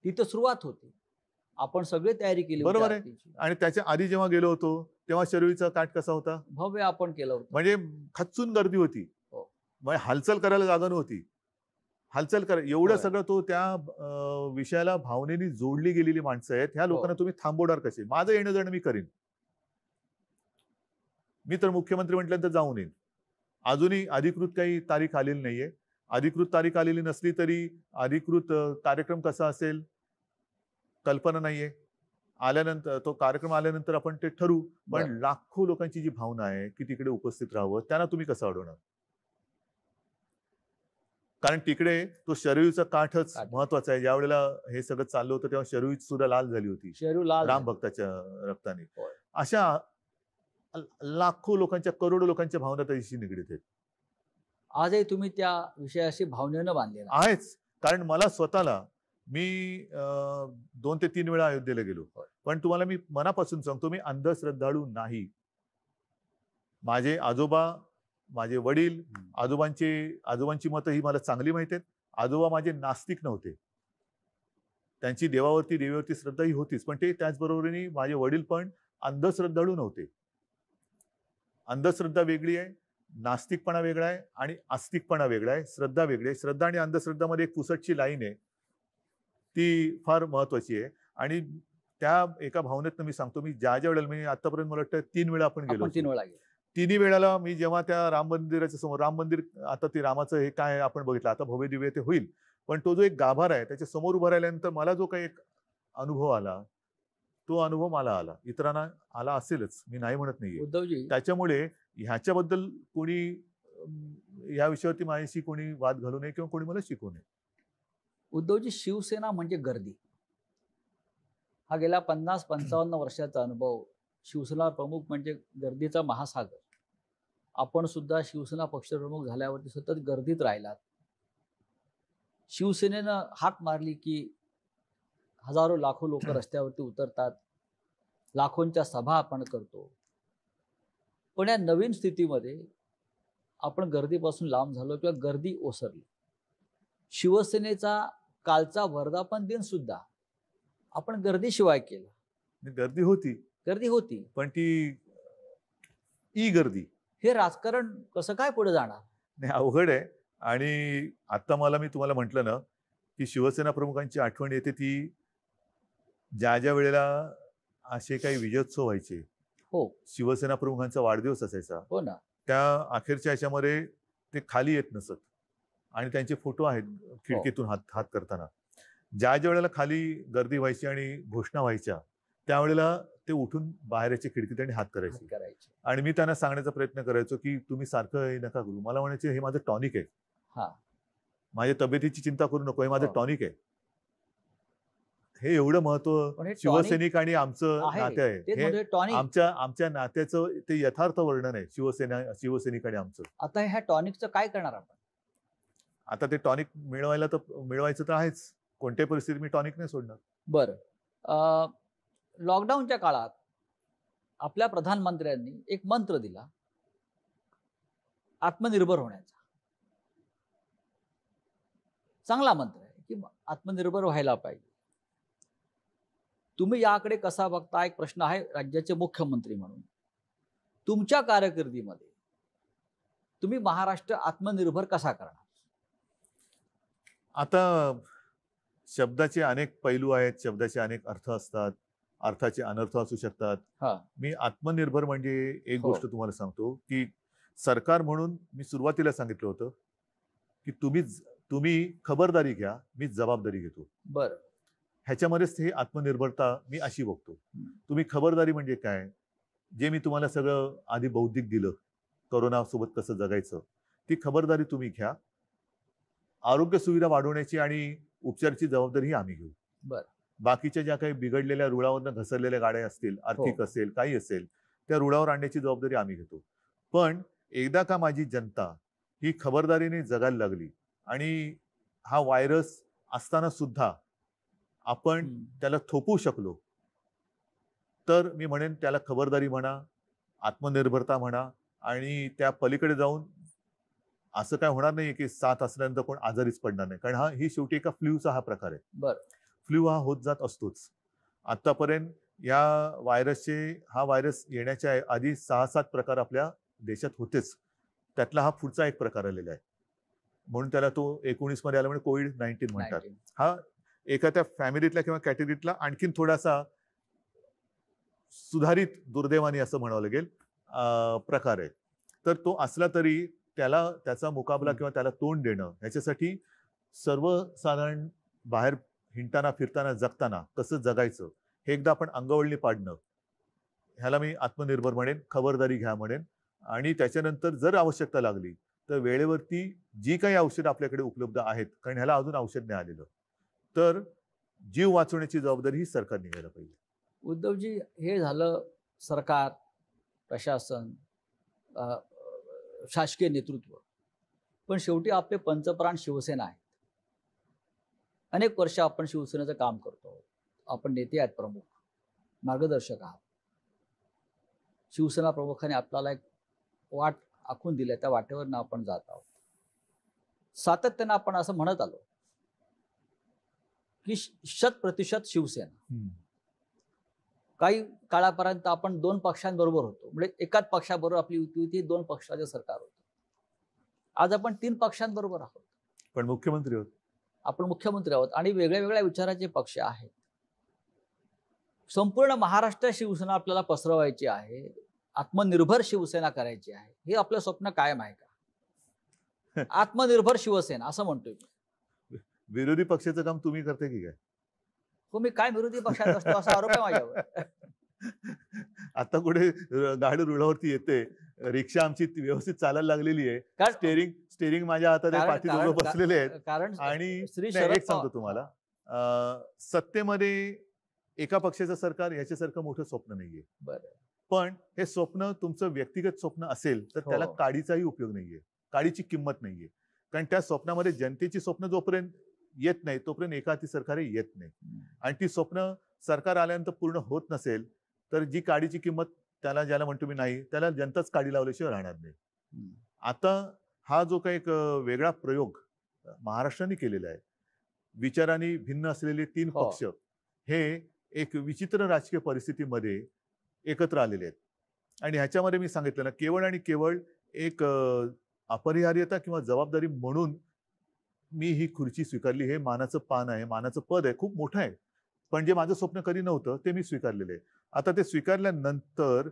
तिथं सुरुवात होती, आपण सगळी तयारी केली. बरोबर आहे. आणि त्याच्या आधी जेव्हा गेलो होतो तेव्हा शरयूचा काठ कसा होता? भव्य आपण केलं होतं. म्हणजे खच्चून गर्दी होती, म्हणजे हालचाल करायला जागा नव्हती. एवढं सगळं तो त्या विषयाला भावनेने जोडली गेलेली माणसं आहेत. ह्या लोकांना तुम्ही थांबवणार कसे? माझं येणं जाणं मी करीन. मी तर मुख्यमंत्री म्हटल्यानंतर जाऊन येईन. अजूनही अधिकृत काही तारीख आलेली नाहीये. अधिकृत तारीख आलेली नसली तरी अधिकृत कार्यक्रम कसा असेल कल्पना नाहीये. आल्यानंतर तो कार्यक्रम आल्यानंतर आपण ते ठरवू. पण लाखो लोकांची जी भावना आहे की तिकडे उपस्थित राहावं, त्यांना तुम्ही कसं अडवणार? कारण तिकडे तो शरयूचा काठच महत्वाचा आहे. ज्या वेळेला हे सगळं चाललं होतं तेव्हा शरयू सुद्धा लाल झाली होती राम भक्ताच्या रक्ताने. अशा लाखो लोकांच्या, करोडो लोकांच्या भावना त्याशी निगडीत आहेत. आजही तुम्ही त्या विषयाशी भावनेनं बांधलेला आहेच. कारण मला स्वतःला, मी 2 ते 3 वेळा अयोध्येला गेलो, पण तुम्हाला मी मनापासून सांगतो, मी अंधश्रद्धाळू नाही. माझे आजोबा, माझे वडील, आजोबांची मतं ही मला चांगली माहिती आहेत. आजोबा माझे नास्तिक नव्हते, त्यांची देवावरती श्रद्धा ही होतीच, पण ते त्याचबरोबरीने माझे वडील पण अंधश्रद्धाळू नव्हते. अंधश्रद्धा वेगळी आहे, नास्तिकपणा वेगळा आहे आणि आस्तिकपणा वेगळा आहे, श्रद्धा वेगळी आहे. श्रद्धा आणि अंधश्रद्धामध्ये एक पुसटची लाईन आहे, ती फार महत्वाची आहे. आणि त्या एका भावनेत मी सांगतो, मी ज्या वेळेला, मी आतापर्यंत मला वाटतं 3 वेळा आपण गेलो. 3 वेळा गेलो. तिन्ही वेळेला मी जेव्हा त्या राम मंदिराच्या समोर, राम मंदिर आता ते रामाचं हे काय आपण बघितलं, आता भव्य दिव्य ते होईल, पण तो जो एक गाभारा आहे त्याच्या समोर उभं राहिल्यानंतर मला जो काही एक अनुभव आला, तो अनुभव मला आला, इतरांना आला असेलच, मी नाही म्हणत नाहीये. उद्धवजी, त्याच्यामुळे ह्याच्याबद्दल कोणी या विषयावरती माझ्याशी कोणी वाद घालू नये किंवा कोणी मला शिकवू नये. उद्धवजी, शिवसेना म्हणजे गर्दी. हा गेल्या 50-55 वर्षाचा अनुभव. शिवसेना प्रमुख म्हणजे गर्दीचा महासागर. आपण सुद्धा शिवसेना पक्षप्रमुख झाल्यावरती सतत गर्दीत राहिलात. शिवसेनेनं हाक मारली की हजारो लाखो लोक रस्त्यावरती उतरतात, लाखोंच्या सभा आपण करतो. पण या नवीन स्थितीमध्ये आपण गर्दीपासून लांब झालो किंवा गर्दी ओसरली. शिवसेनेचा कालचा वर्धापन दिन सुद्धा आपण गर्दीशिवाय केला. गर्दी होती, पण ती गर्दी. हे राजकारण कसं काय पुढे जाणार? नाही, अवघड आहे. आणि आता मी तुम्हाला म्हटलं ना की शिवसेना प्रमुखांची आठवण येते ती ज्या वेळेला असे काही विजयोत्सव व्हायचे, हो, शिवसेना प्रमुखांचा वाढदिवस असायचा, हो ना, त्या अखेरच्या ह्याच्यामध्ये ते खाली येत नसत आणि त्यांचे फोटो आहेत खिडकीतून हात करताना. ज्या वेळेला खाली गर्दी व्हायची आणि घोषणा व्हायच्या त्यावेळेला ते उठून बाहेरचे खिडकीत आणि हात करायचे. आणि मी त्यांना सांगण्याचा प्रयत्न करायचो की तुम्ही सारखं हे नका करू. मला म्हणायचे हे माझं टॉनिक आहे, माझ्या तब्येतीची चिंता करू नको, हे माझं टॉनिक आहे. हे एवढं महत्व शिवसैनिक आणि आमचं नाते आहे. आमच्या नात्याचं ते यथार्थ वर्णन आहे शिवसैनिक आणि आमचं. आता ह्या टॉनिकचं काय करणार आपण? आता ते टॉनिक मिळवायचं तर आहेच. कोणत्याही परिस्थितीत मी टॉनिक नाही सोडणार. बरं, लॉकडाऊनच्या काळात आपल्या प्रधानमंत्र्यांनी एक मंत्र दिला आत्मनिर्भर होण्याचा. चांगला मंत्र आहे की आत्मनिर्भर व्हायला पाहिजे. तुम्ही याकडे कसा बघता? एक प्रश्न आहे राज्याचे मुख्यमंत्री म्हणून. तुमच्या कारकिर्दीमध्ये तुम्ही महाराष्ट्र आत्मनिर्भर कसा करणार? आता शब्दाचे अनेक पैलू आहेत, शब्दाचे अनेक अर्थ असतात, अर्थाचे अनर्थ असू शकतात. मी आत्मनिर्भर म्हणजे एक गोष्ट तुम्हाला सांगतो की सरकार म्हणून मी सुरुवातीला सांगितलं होतं की तुम्ही खबरदारी घ्या, मी जबाबदारी घेतो. बरं. ह्याच्यामध्येच हे आत्मनिर्भरता मी अशी बघतो. तुम्ही खबरदारी म्हणजे काय, जे मी तुम्हाला सगळं आधी बौद्धिक दिलं, कोरोना सोबत कसं जगायचं, ती खबरदारी तुम्ही घ्या. आरोग्य सुविधा वाढवण्याची आणि उपचाराची जबाबदारी ही आम्ही घेऊ. बरं. बाकीच्या ज्या काही बिघडलेल्या रुळावरनं घसरलेल्या गाड्या असतील, आर्थिक असेल, काही असेल, त्या रुळावर आणण्याची जबाबदारी आम्ही घेतो. पण एकदा का माझी जनता ही खबरदारीने जगायला लागली आणि हा व्हायरस असताना सुद्धा आपण त्याला थोपवू शकलो, तर मी म्हणेन त्याला खबरदारी म्हणा, आत्मनिर्भरता म्हणा, आणि त्या पलीकडे जाऊन असं काय होणार नाही की 7 असल्यानंतर कोण आजारीच पडणार नाही. कारण ही शेवटी एका फ्ल्यूचा हा प्रकार आहे. बरं. फ्ल्यू हा होत जात असतोच. आतापर्यंत या हा व्हायरस येण्याच्या आधी 6-7 प्रकार आपल्या देशात होतेच. त्यातला हा पुढचा एक प्रकार आलेला आहे. म्हणून त्याला तो 19 मध्ये आला म्हणजे कोविड-19 म्हणतात. हा एखाद्या फॅमिलीतल्या किंवा कॅटेगरीतला आणखीन थोडासा सुधारित, दुर्दैवाने असं म्हणावं लागेल, प्रकार आहे. तर तो असला तरी त्याचा मुकाबला किंवा त्याला तोंड देणं, ह्याच्यासाठी सर्वसाधारण बाहेर हिंडताना, फिरताना, जगताना कसं जगायचं हे एकदा आपण अंगवळणी पाडणं, ह्याला मी आत्मनिर्भर म्हणेन, खबरदारी घ्या म्हणेन. आणि त्याच्यानंतर जर आवश्यकता लागली तर वेळेवरती जी काही औषधं आपल्याकडे उपलब्ध आहेत, कारण ह्याला अजून औषध नाही आलेलं, तर जीव वाचवण्याची जबाबदारी ही सरकारने घ्यायला पाहिजे. उद्धवजी, हे झालं सरकार, प्रशासन, शासकीय नेतृत्व. पण शेवटी आपले पंचप्राण शिवसेना आहेत. अनेक वर्ष आपण शिवसेनेचं काम करतो. आपण नेते आहेत, प्रमुख मार्गदर्शक आहात. शिवसेना प्रमुखाने आपल्याला एक वाट आखून दिल्या, त्या वाटेवरनं आपण जात आहोत. सातत्यानं आपण असं म्हणत आलो की 100% शिवसेना. काही काळापर्यंत आपण 2 पक्षांबरोबर होतो, म्हणजे एकाच पक्षाबरोबर आपली युती होती, 2 पक्षाचे सरकार होतं. आज आपण 3 पक्षांबरोबर आहोत, पण मुख्यमंत्री आहोत. आपण मुख्यमंत्री आहोत आणि वेगळ्या वेगळ्या विचाराचे पक्ष आहेत. संपूर्ण महाराष्ट्र शिवसेना आपल्याला पसरवायची आहे, आत्मनिर्भर शिवसेना करायची आहे. हे आपलं स्वप्न कायम आहे का? आत्मनिर्भर शिवसेना असं म्हणतोय मी. विरोधी पक्षाचं काम तुम्ही करते की काय? हो, मी काय विरोधी पक्षात असतो असा आरोप आहे माझ्यावर. आता कुठे गाडी रुळावरती येते, रिक्षा आमची व्यवस्थित चालायला लागलेली आहे, स्टेरिंग माझ्या हातात आहे, पाठी दोघं बसलेले आहेत. कारण आणि एक सांगतो तुम्हाला, सत्तेमध्ये एका पक्षाचं सरकार याच्यासारखं मोठं स्वप्न नाहीये. बरं. पण हे स्वप्न तुमचं व्यक्तिगत स्वप्न असेल तर त्याला काडीचाही उपयोग नाहीये, काडीची किंमत नाहीये. कारण त्या स्वप्नामध्ये जनतेची स्वप्न जोपर्यंत येत नाही तोपर्यंत एकाती सरकार येत नाही. आणि ती स्वप्न सरकार आल्यानंतर पूर्ण होत नसेल तर जी काडीची किंमत ज्याला म्हणतो मी नाही, त्याला जनताच काडी लावल्याशिवाय राहणार नाही. आता हा जो काही एक वेगळा प्रयोग महाराष्ट्राने केलेला आहे, विचारांनी भिन्न असलेले 3 पक्ष हे एक विचित्र राजकीय परिस्थितीमध्ये एकत्र आलेले आहेत. आणि ह्याच्यामध्ये मी सांगितलं ना, केवळ आणि केवळ एक अपरिहार्यता किंवा जबाबदारी म्हणून मी ही खुर्ची स्वीकारली. हे मानाचं पान आहे, मानाचं पद आहे, खूप मोठं आहे. पण जे माझं स्वप्न कधी नव्हतं ते मी स्वीकारलेलं आहे. आता ते स्वीकारल्यानंतर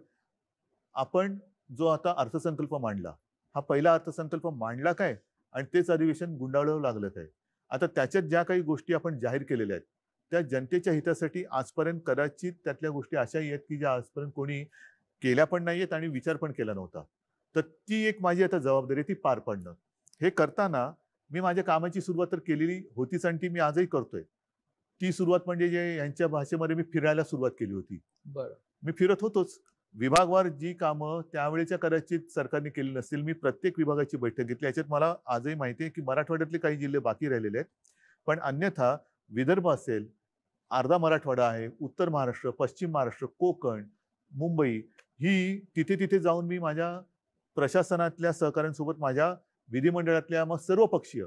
आपण जो आता अर्थसंकल्प मांडला, हा पहिला अर्थसंकल्प मांडला काय आणि तेच अधिवेशन गुंडाळू लागलं काय. आता त्याच्यात ज्या काही गोष्टी आपण जाहीर केलेल्या आहेत त्या जनतेच्या हितासाठी आजपर्यंत कदाचित त्यातल्या गोष्टी अशाही आहेत की ज्या आजपर्यंत कोणी केल्या पण नाहीयेत आणि विचार पण केला नव्हता. तर ती एक माझी आता जबाबदारी ती पार पाडणं. हे करताना मी माझ्या कामाची सुरुवात तर केलेली होतीच आणि ती मी आजही करतोय. ती सुरुवात म्हणजे जे यांच्या भाषेमध्ये मी फिरायला सुरुवात केली होती. बरं. मी फिरत होतोच. विभागवार जी कामं त्यावेळेच्या कदाचित सरकारने केली नसतील, मी प्रत्येक विभागाची बैठक घेतली. याच्यात मला आजही माहिती आहे की मराठवाड्यातले काही जिल्हे बाकी राहिलेले आहेत, पण अन्यथा विदर्भ असेल, अर्धा मराठवाडा आहे, उत्तर महाराष्ट्र, पश्चिम महाराष्ट्र, कोकण, मुंबई, ही तिथे जाऊन मी माझ्या प्रशासनातल्या सहकाऱ्यांसोबत माझ्या विधिमंडळातल्या मग सर्व पक्षीय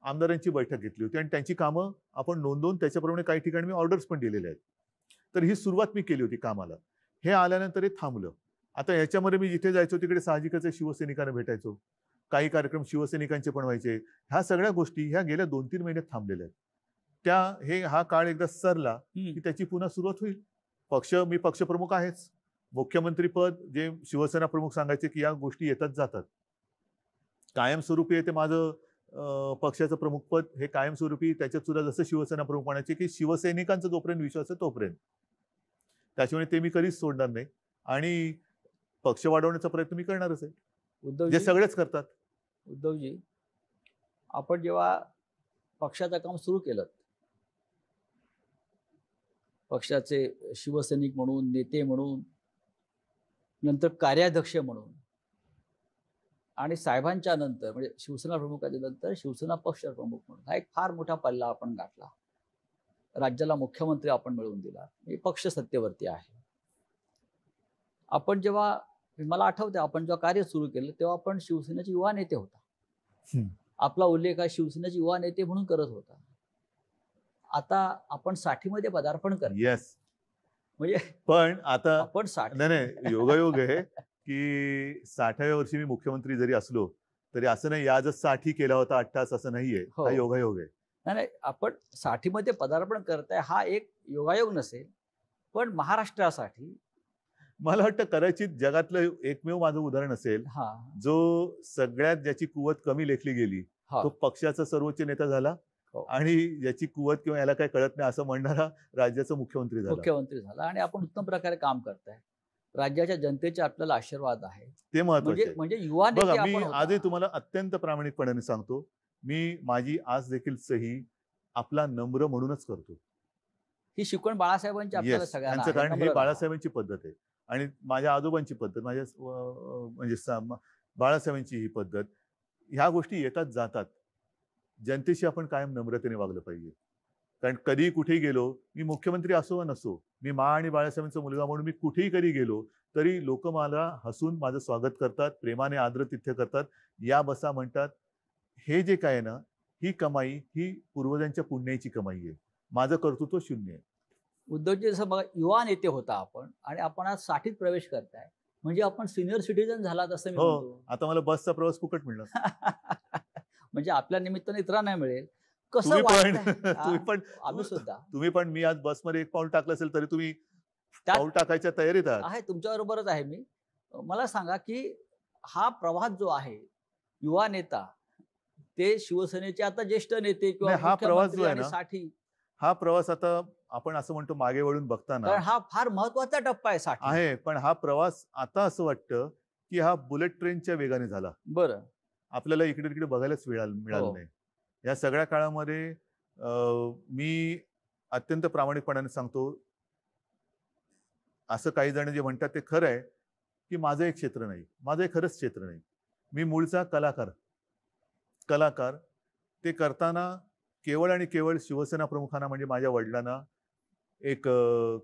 आमदारांची बैठक घेतली होती आणि त्यांची कामं आपण नोंदवून त्याच्याप्रमाणे काही ठिकाणी मी ऑर्डर्स पण दिलेले आहेत. तर ही सुरुवात मी केली होती कामाला. हे आल्यानंतर हे थांबलं. आता याच्यामध्ये मी जिथे जायचो तिकडे साहजिकच शिवसैनिकांना भेटायचो, काही कार्यक्रम शिवसैनिकांचे पण व्हायचे. ह्या सगळ्या गोष्टी ह्या गेल्या 2-3 महिन्यात थांबलेल्या आहेत. हा काळ एकदा सरला की त्याची पुन्हा सुरुवात होईल. मी पक्षप्रमुख आहेच. मुख्यमंत्री पद जे शिवसेना प्रमुख सांगायचे की या गोष्टी येतात जातात. कायमस्वरूपी ते माझं पक्षाचं प्रमुखपद हे कायमस्वरूपी त्याच्यात सुद्धा जसं शिवसेना प्रमुख म्हणायचे की शिवसैनिकांचा जोपर्यंत विश्वास आहे तोपर्यंत, त्याच्यामुळे ते मी कधीच सोडणार नाही आणि पक्ष वाढवण्याचा प्रयत्न मी करणारच आहे, जे उद्धवजी सगळेच करतात. उद्धवजी आपण जेव्हा पक्षाचं काम सुरू केलं, पक्षाचे शिवसैनिक म्हणून, नेते म्हणून, नंतर कार्याध्यक्ष म्हणून आणि साहेबांच्या नंतर म्हणजे शिवसेना प्रमुखाच्या नंतर शिवसेना पक्ष प्रमुख म्हणून हा एक फार मोठा पल्ला आपण गाठला. राज्याला मुख्यमंत्री आपण मिळवून दिला. हे पक्ष सत्तेवरती आहे. आपण जेव्हा मला आठवते आपण जेव्हा कार्य सुरू केलं तेव्हा आपण शिवसेनेचे युवा नेते होता. आपला उल्लेख हा शिवसेनेचे युवा नेते म्हणून करत होता. आता आपण 60 मध्ये पदार्पण करतो. येस, म्हणजे पण आता आपण 60 नाही योगायोग आहे की 60व्या वर्षी मी मुख्यमंत्री जरी असलो तरी असं नाही याजच 60 केला होता 8 तास असं नाहीये. हा योगायोग आहे. नाही, आपण 60 मध्ये पदार्पण करताय हा एक योगायोग नसेल, पण महाराष्ट्रासाठी मला वाटतं कदाचित जगातलं एकमेव माझं उदाहरण असेल जो सगळ्यात ज्याची कुवत कमी लेखली गेली तो पक्षाचा सर्वोच्च नेता झाला आणि ज्याची कुवत किंवा याला काय कळत नाही असं म्हणणारा राज्याचा मुख्यमंत्री झाला आणि आपण उत्तम प्रकारे काम करताय. राज्याच्या जनतेचे आपल्याला आशीर्वाद आहे, ते महत्त्वाचे. म्हणजे युवा बघा, मी आजही तुम्हाला अत्यंत प्रामाणिकपणाने सांगतो, मी माझी आज देखील सही आपला नम्र म्हणूनच करतो. ही शिकवण बाळासाहेबांची आपल्याला सगळ्यांना, कारण हे बाळासाहेबांची पद्धत आहे आणि माझ्या आजोबांची पद्धत, माझ्या म्हणजे बाळासाहेबांची ही पद्धत. ह्या गोष्टी येतात जातात. जनतेशी आपण कायम नम्रतेने वागलं पाहिजे. कारण कधी कुठेही गेलो, मी मुख्यमंत्री असो वा नसो, मी मा आणि बाळासाहेबांचा मुलगा म्हणून मी कुठेही कधी गेलो तरी लोक मला हसून माझं स्वागत करतात, प्रेमाने आदरातिथ्य करतात, या बसा म्हणतात. हे जे काय ना, ही कमाई ही पूर्वजांच्या पुण्याची कमाई आहे. माझं कर्तृत्व शून्य आहे. उद्धवजी जसं बघा युवा नेते होता आपण आणि आपण आज 60त प्रवेश करताय म्हणजे आपण सिनियर सिटीजन झालात असं मी म्हणतो. आता मला बसचा प्रवास फुकट मिळणार. म्हणजे आपल्या निमित्ताने इतरांना मिळेल. कसं तुम्ही पण मी आज बसमध्ये एक पाऊल टाकलं असेल तरी तुम्ही पाऊल टाकायच्या तयारीत आहे. तुमच्या बरोबरच आहे मी. मला सांगा की हा प्रवास जो आहे युवा नेता ते शिवसेनेचे आता ज्येष्ठ नेते किंवा हा प्रवास जो आहे ना, हा प्रवास आता आपण असं म्हणतो मागे वळून बघताना हा फार महत्वाचा टप्पा आहे 60 आहे. पण हा प्रवास आता असं वाटतं की हा बुलेट ट्रेनच्या वेगाने झाला. बरं, आपल्याला इकडे तिकडे बघायलाच मिळालं नाही. या सगळ्या काळामध्ये मी अत्यंत प्रामाणिकपणाने सांगतो, असं काही जण जे म्हणतात ते खरं आहे की माझं एक क्षेत्र नाही, माझं एक खरंच क्षेत्र नाही. मी मूळचा कलाकार ते करताना केवळ आणि केवळ शिवसेना प्रमुखांना म्हणजे माझ्या वडिलांना एक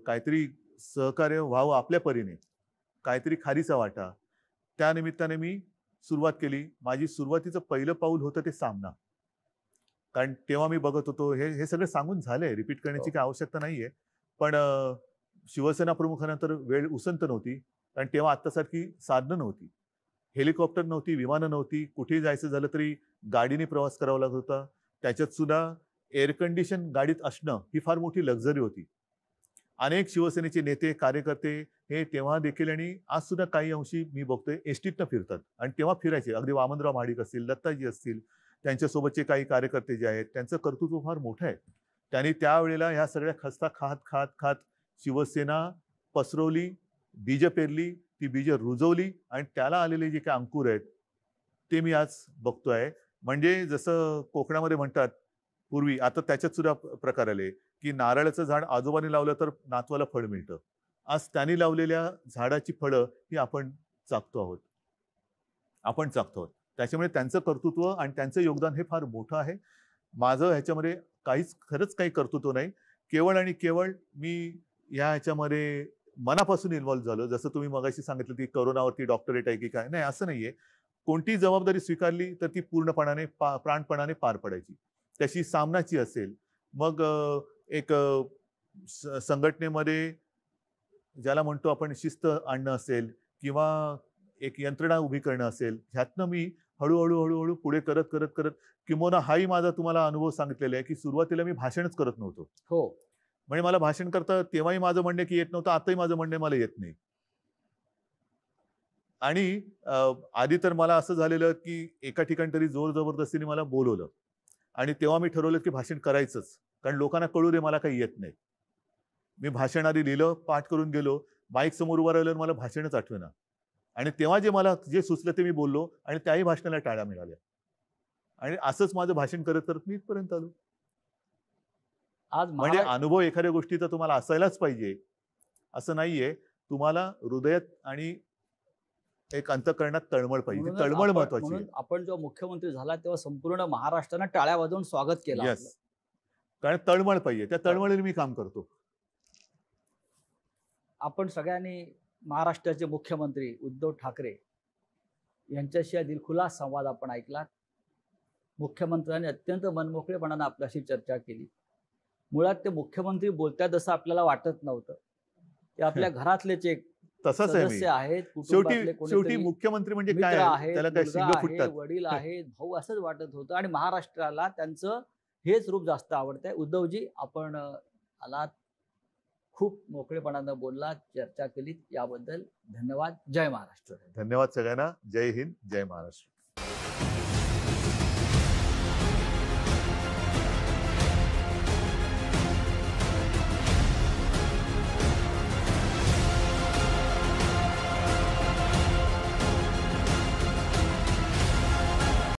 काहीतरी सहकार्य व्हावं आपल्या परीने, काहीतरी खारीचा वाटा, त्या निमित्ताने मी सुरुवात केली. माझी सुरुवातीचं पहिलं पाऊल होतं ते सामना. कारण तेव्हा मी बघत होतो, हे सगळं सांगून झालंय, रिपीट करण्याची काही आवश्यकता नाहीये. पण शिवसेना प्रमुखांना तर वेळ उसंत नव्हती, कारण तेव्हा आत्तासारखी साधनं नव्हती, हेलिकॉप्टर नव्हती, विमानं नव्हती. कुठेही जायचं झालं तरी गाडीने प्रवास करावा लागत होता. त्याच्यात सुद्धा एअर कंडिशन गाडीत असणं ही फार मोठी लक्झरी होती. अनेक शिवसेनेचे नेते कार्यकर्ते हे तेव्हा देखील आणि आज सुद्धा काही अंशी मी बघतोय एसटीतनं फिरतात आणि तेव्हा फिरायचे. अगदी वामनराव महाडिक असतील, दत्ताजी असतील, त्यांच्यासोबतचे काही कार्यकर्ते जे आहेत त्यांचं कर्तृत्व फार मोठं आहे. त्यांनी त्यावेळेला ह्या सगळ्या खस्ता खात शिवसेना पसरवली, बीज पेरली, ती बीज रुजवली आणि त्याला आलेले जे काही अंकुर आहेत ते मी आज बघतोय. म्हणजे जसं कोकणामध्ये म्हणतात पूर्वी, आता त्याच्यात सुद्धा प्रकार आले की नारळाचं झाड आजोबांनी लावलं तर नातवाला फळ मिळतं. आज त्यांनी लावलेल्या झाडाची फळं ही आपण चाखतो आहोत. त्याच्यामुळे त्यांचं कर्तृत्व आणि त्यांचं योगदान हे फार मोठं आहे. माझं ह्याच्यामध्ये खरंच काही कर्तृत्व नाही. केवळ आणि केवळ मी ह्याच्यामध्ये मनापासून इन्व्हॉल्व्ह झालो. जसं तुम्ही मगाशी सांगितलं की कोरोनावरती डॉक्टरेट आहे की काय, नाही असं नाहीये. कोणती जबाबदारी स्वीकारली तर ती पूर्णपणाने प्राणपणाने पार पडायची. त्याची सामनाची असेल, मग एक संघटनेमध्ये ज्याला म्हणतो आपण शिस्त आणणं असेल किंवा एक यंत्रणा उभी करणं असेल, ह्यातनं मी हळूहळू पुढे करत किंवा हाही माझा तुम्हाला अनुभव सांगितलेला आहे की सुरुवातीला मी भाषणच करत नव्हतो. म्हणजे मला भाषण करता तेव्हाही माझं म्हणणं की येत नव्हतं, आताही माझं म्हणणं मला येत नाही. आणि आधी तर मला असं झालेलं की एका ठिकाणी तरी जोर जबरदस्तीने मला बोलवलं आणि तेव्हा मी ठरवलं की भाषण करायचंच, कारण लोकांना कळू दे मला काही येत नाही. मी भाषण आधी लिहिलं, पाठ करून गेलो, माईक समोर उभं राहिल्यावर मला भाषणच आठवेना आणि तेव्हा मला जे सुचलं ते मी बोललो आणि त्याही भाषणाला टाळ्या मिळाल्या आणि असंच माझं भाषण करत करत मी इथपर्यंत आलो. आज म्हणजे अनुभव एखाद्या गोष्टीचा तुम्हाला असायलाच पाहिजे असं नाहीये. तुम्हाला हृदयात आणि एक अंतःकरणात तळमळ पाहिजे. ती म्हणूनच तळमळ महत्वाची आहे. म्हणून आपण जेव्हा मुख्यमंत्री झाला तेव्हा संपूर्ण महाराष्ट्रानं टाळ्या वाजवून स्वागत केलं आपलं. येस, कारण तळमळ पाहिजे. त्या तळमळीने मी काम करतो. आपण सगळ्यांनी महाराष्ट्राचे मुख्यमंत्री उद्धव ठाकरे यांच्याशी दिलखुलास संवाद आपण ऐकला. मुख्यमंत्र्यांनी अत्यंत मनमोकळेपणाने आपल्याशी चर्चा केली. मुळात ते मुख्यमंत्री बोलतात असं आपल्याला वाटत नव्हतं. ते आपल्या घरातलेच एक तसंच आहे मी. सदस्य आहेत, शेवटी कुटुंबातले शेवटी कोणीतरी मुख्यमंत्री म्हणजे मित्र काय? आहेत, त्याला काय मुलगा शिंग आहे, फुटतात. वडील आहेत, भाऊ असंच वाटत होतं आणि महाराष्ट्राला त्यांचं हेच रूप जास्त आवडतंय. उद्धवजी, आपण आलात, खूप मोकळेपणानं बोललात, चर्चा केलीत, याबद्दल धन्यवाद. जय महाराष्ट्र. धन्यवाद सगळ्यांना. जय हिंद, जय महाराष्ट्र.